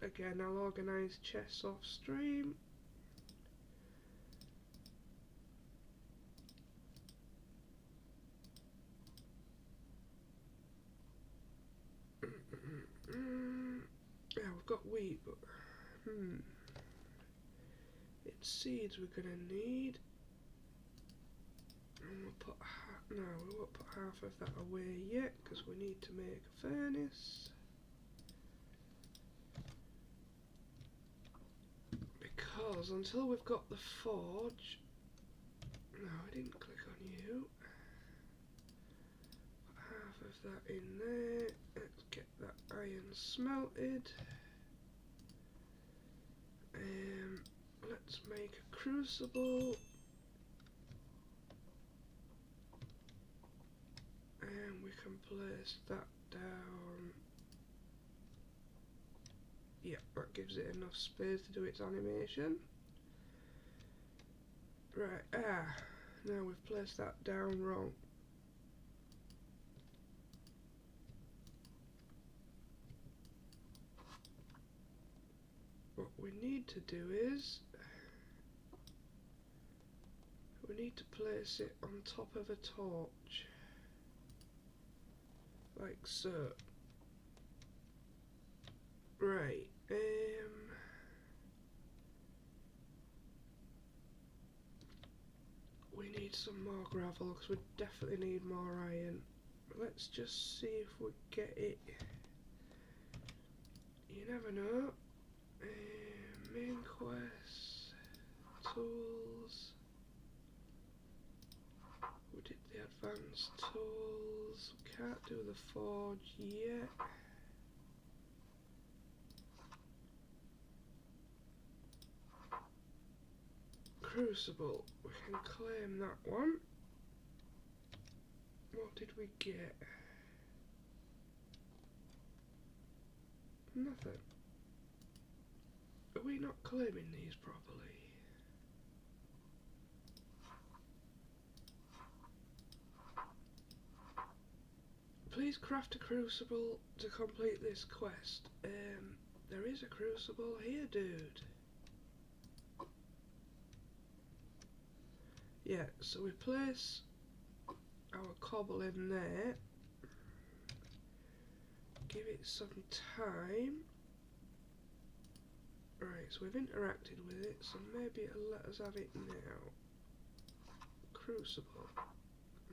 S1: Again, I'll organise chests off stream. Yeah, we've got wheat, but it's seeds we're gonna need. And we'll put no, we won't put half of that away yet because we need to make a furnace. Because until we've got the forge, no, I didn't click on you. Put half of that in there. Let's get that iron smelted. Let's make a crucible. And we can place that down. Yeah, that gives it enough space to do its animation. Right, now we've placed that down wrong. What we need to do is, we need to place it on top of a torch. Like so. Right, we need some more gravel because we definitely need more iron. Let's just see if we get it. You never know. Main quest, tools. We did the advanced tools. We can't do the forge yet. Crucible, we can claim that one. What did we get? Nothing. Are we not claiming these properly? Please craft a crucible to complete this quest. There is a crucible here, dude. Yeah, so we place our cobble in there. Give it some time. Right, so we've interacted with it, so maybe it'll let us have it now. Crucible.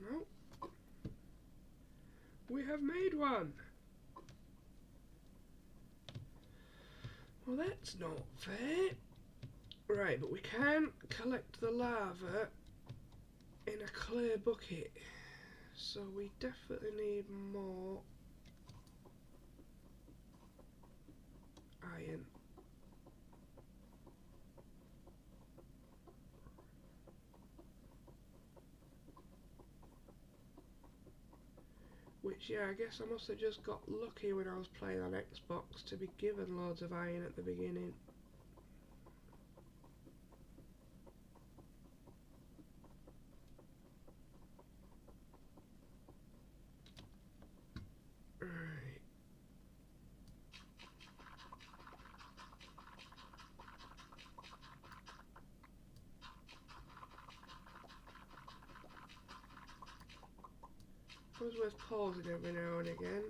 S1: No. We have made one! Well, that's not fair. Right, but we can collect the lava in a clear bucket. So we definitely need more iron. Which, yeah, I guess I must have just got lucky when I was playing on Xbox to be given loads of iron at the beginning. Right. It was worth pausing every now and again,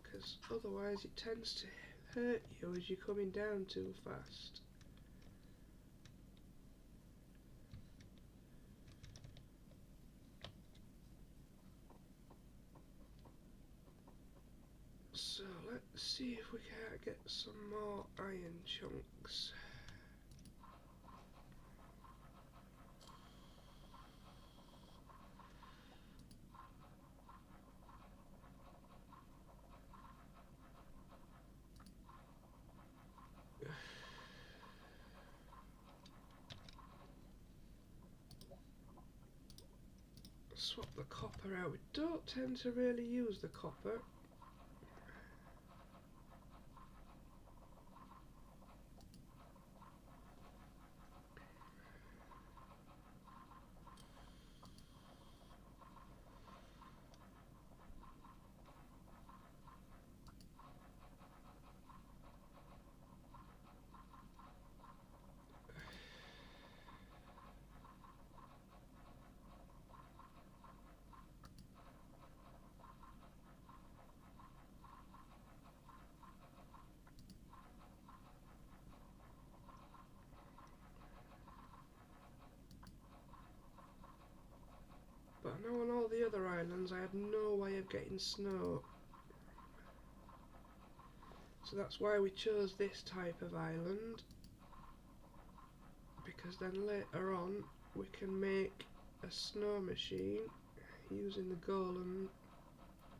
S1: because otherwise it tends to hurt you as you're coming down too fast. So let's see if we can't get some more iron chunks. swap the copper out. We don't tend to really use the copper. But I know on all the other islands I had no way of getting snow. So that's why we chose this type of island. Because then later on we can make a snow machine using the golem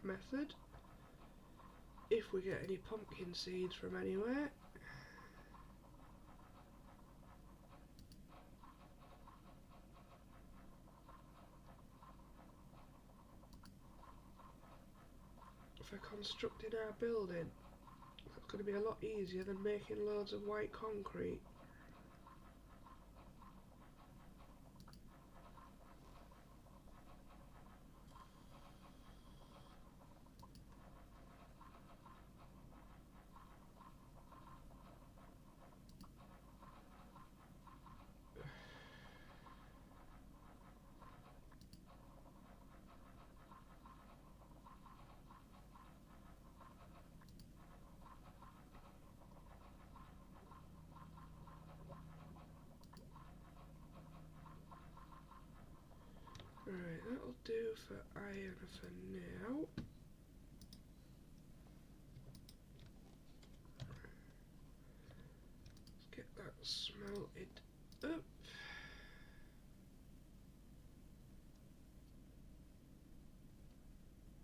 S1: method. If we get any pumpkin seeds from anywhere. For constructing our building, that's going to be a lot easier than making loads of white concrete. Right, that'll do for iron for now. Let's get that smelted up.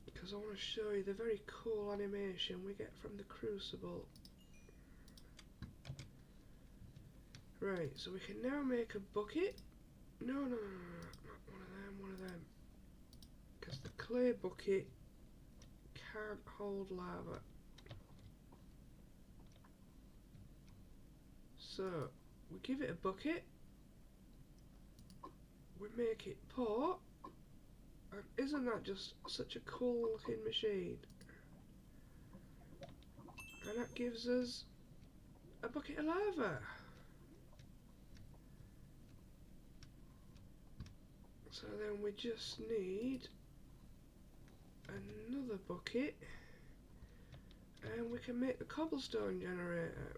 S1: Because I want to show you the very cool animation we get from the crucible. Right, so we can now make a bucket. No, not one of them. Because the clay bucket can't hold lava. So, we give it a bucket. We make it pour. And isn't that just such a cool looking machine? And that gives us a bucket of lava. So then we just need another bucket and we can make the cobblestone generator.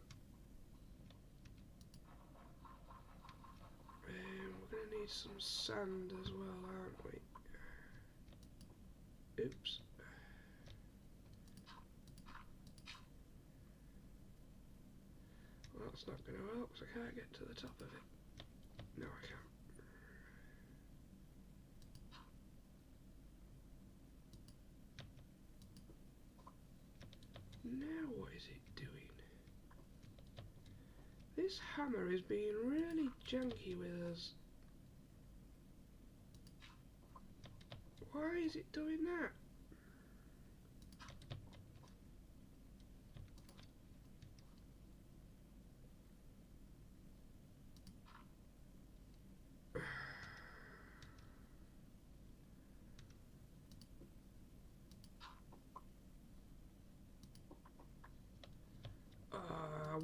S1: And we're going to need some sand as well, aren't we? Oops. Well, that's not going to help because I can't get to the top of it. No, I can't. Now what is it doing? This hammer is being really janky with us. Why is it doing that?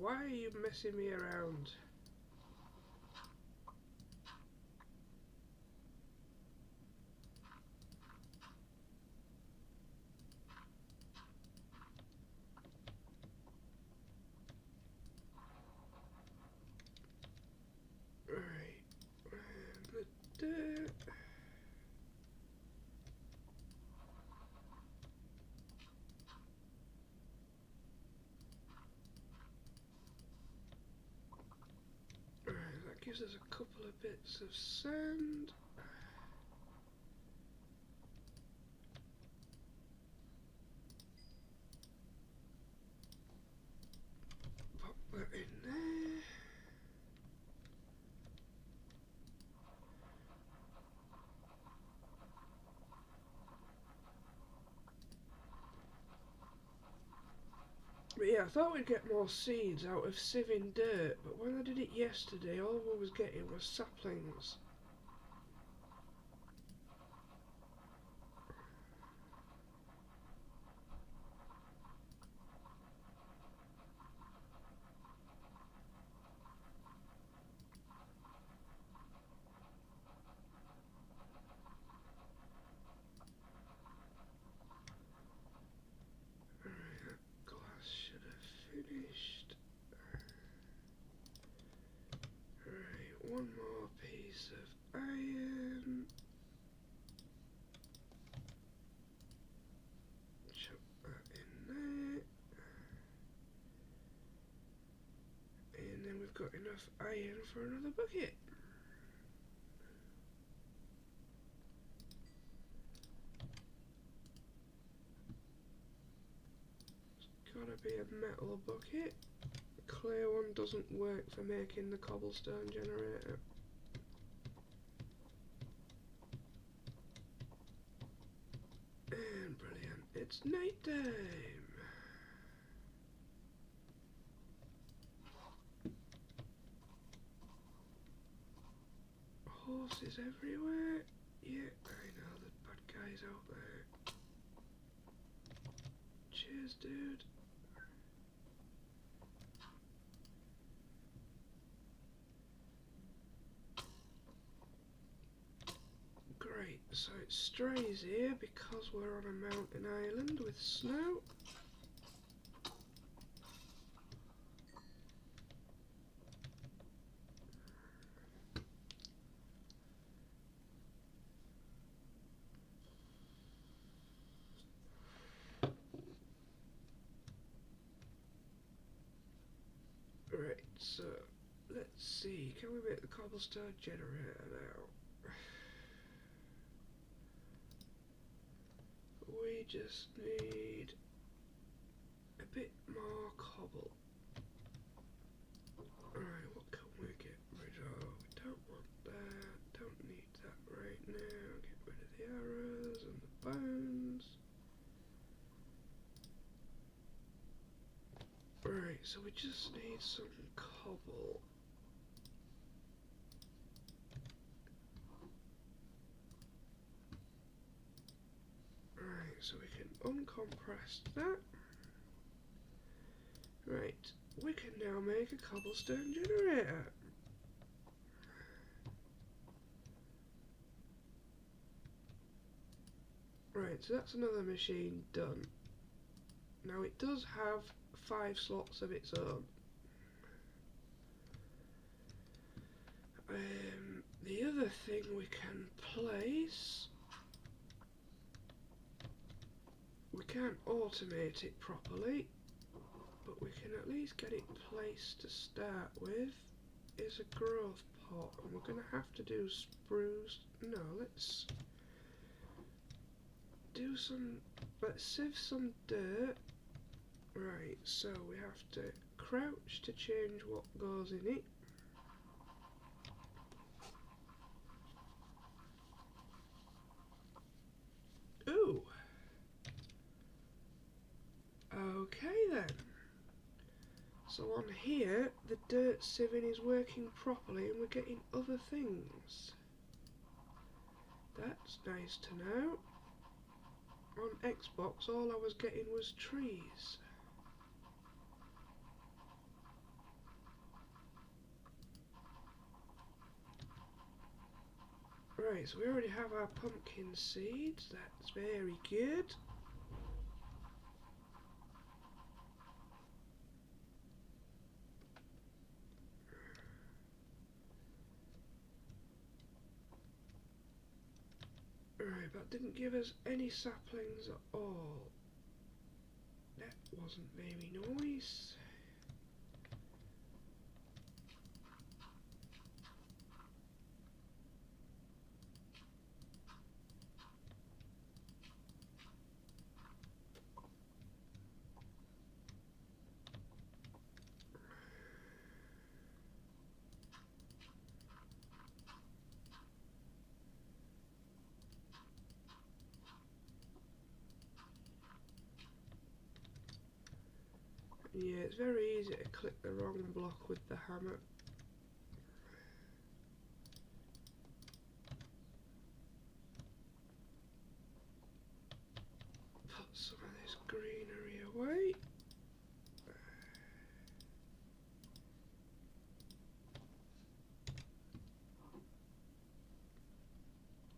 S1: Why are you messing me around? Right, and the dirt. Right, that gives us a couple of bits of sand. Pop that in there. I thought we'd get more seeds out of sieving dirt, but when I did it yesterday, all we was getting was saplings. Alright, that glass should have finished. Alright, one more piece of iron. Chuck that in there. And then we've got enough iron for another bucket. It's gotta be a metal bucket. The clay one doesn't work for making the cobblestone generator. And brilliant, it's night time. Horses everywhere. Yeah, I know the bad guys out there. Cheers, dude. Great, so it strays here because we're on a mountain island with snow. Right, so let's see, can we make the cobblestone generator now? We just need a bit more cobble. Alright, what can we get rid of? We don't want that, don't need that right now. Get rid of the arrows and the bones. Right, so we just need some cobble. Right, so we can uncompress that. Right, we can now make a cobblestone generator. Right, so that's another machine done. Now it does have 5 slots of its own. The other thing we can place, we can't automate it properly, but we can at least get it placed to start with, is a growth pot, and we're going to have to do spruce. No, let's do some, let's sieve some dirt. Right, so we have to crouch to change what goes in it. Ooh. Okay then. So on here, the dirt sieving is working properly and we're getting other things. That's nice to know. On Xbox, all I was getting was trees. Right, so we already have our pumpkin seeds, that's very good. Right, that didn't give us any saplings at all. That wasn't very nice. Yeah, it's very easy to click the wrong block with the hammer. Put some of this greenery away.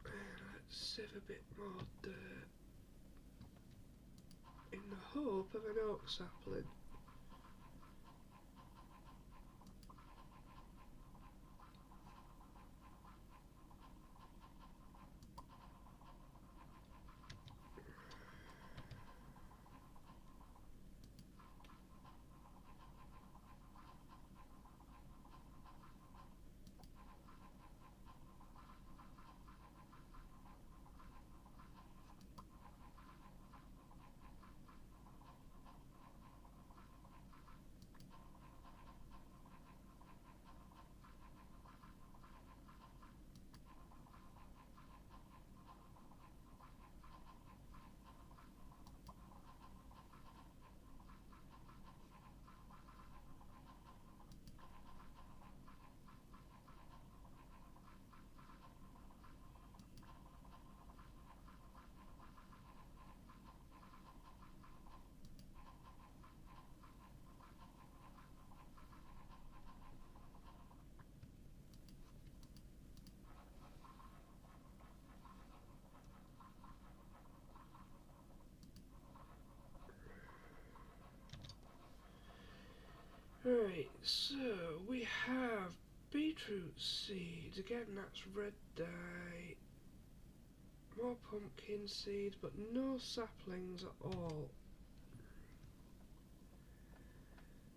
S1: And let's sieve a bit more dirt in the hope of an oak sapling. Right, so we have beetroot seeds. Again, that's red dye. More pumpkin seeds, but no saplings at all.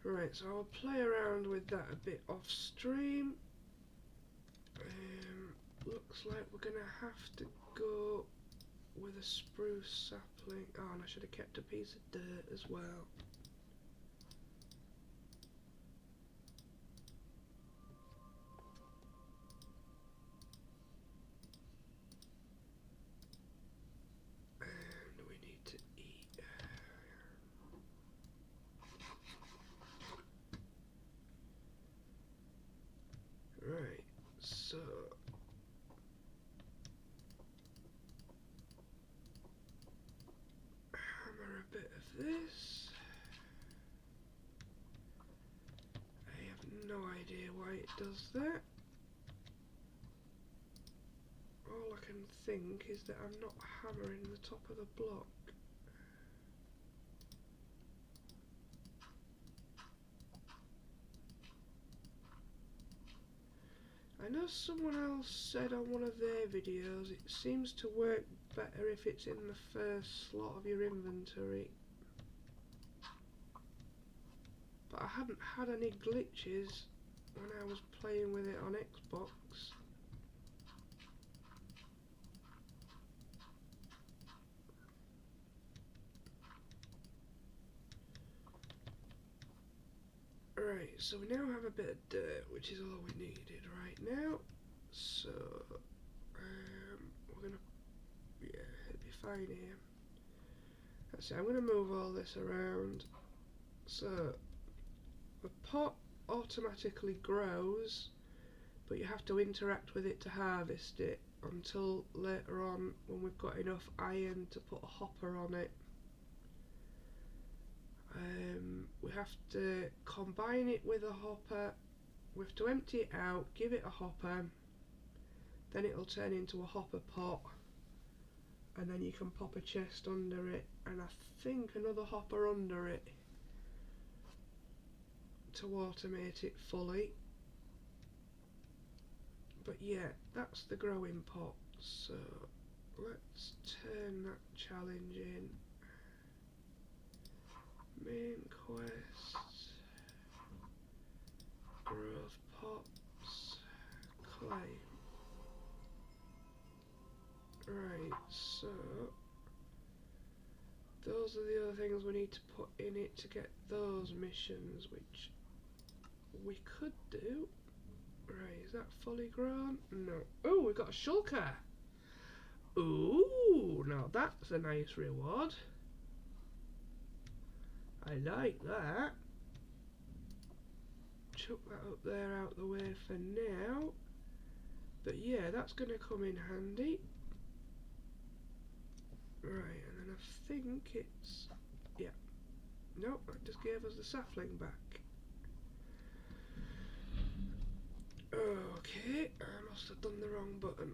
S1: Right, so I'll play around with that a bit off stream. Looks like we're gonna have to go with a spruce sapling. Oh, and I should have kept a piece of dirt as well. And we need to eat. Right, so hammer a bit of this. I have no idea why it does that. All I can think is that I'm not hammering the top of the block. I know someone else said on one of their videos it seems to work better if it's in the first slot of your inventory. But I haven't had any glitches when I was playing with it on Xbox. Right, so we now have a bit of dirt, which is all we needed right now. So, we're gonna, yeah, it'll be fine here. That's it, I'm gonna move all this around. So, the pot automatically grows, but you have to interact with it to harvest it until later on when we've got enough iron to put a hopper on it. We have to combine it with a hopper, we have to empty it out, give it a hopper, then it'll turn into a hopper pot, and then you can pop a chest under it, and I think another hopper under it to automate it fully. But yeah, that's the growing pot, so let's turn that challenge in. Main quest, growth pots, clay. Right, so those are the other things we need to put in it to get those missions, which we could do. Right, is that fully grown? No. Oh, we got a shulker. Ooh, now that's a nice reward. I like that. chuck that up there out the way for now. But yeah, that's going to come in handy. Right, and then I think it's... yeah. Nope, that just gave us the sapling back. Okay, I must have done the wrong button.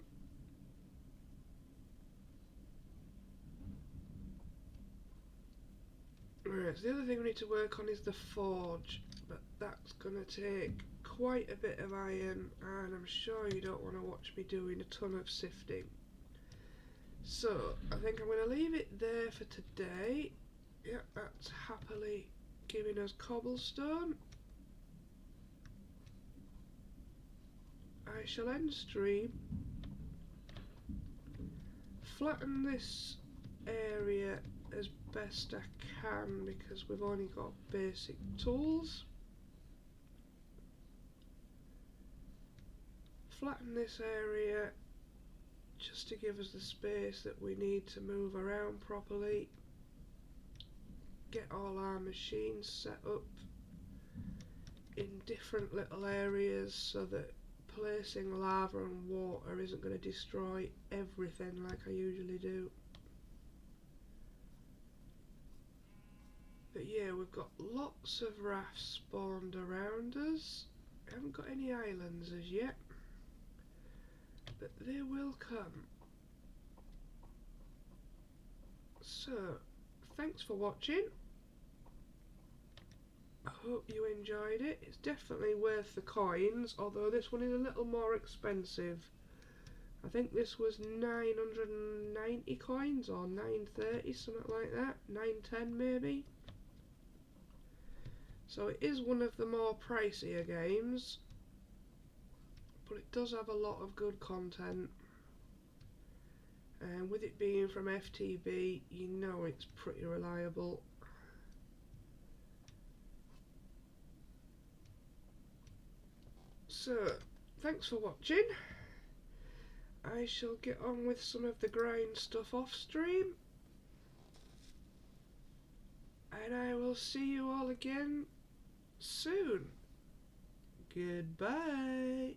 S1: Right, so the other thing we need to work on is the forge, but that's going to take quite a bit of iron, and I'm sure you don't want to watch me doing a ton of sifting. So, I think I'm going to leave it there for today. Yeah, that's happily giving us cobblestone. I shall end stream, flatten this area as best I can because we've only got basic tools. Flatten this area just to give us the space that we need to move around properly. Get all our machines set up in different little areas so that placing lava and water isn't going to destroy everything like I usually do. But yeah, we've got lots of rafts spawned around us. We haven't got any islands as yet, but they will come. So, thanks for watching. I hope you enjoyed it. It's definitely worth the coins, although this one is a little more expensive. I think this was 990 coins or 930, something like that. 910 maybe. So it is one of the more pricier games, but it does have a lot of good content. And with it being from FTB, you know it's pretty reliable. So, thanks for watching. I shall get on with some of the grind stuff off stream. And I will see you all again soon. Goodbye.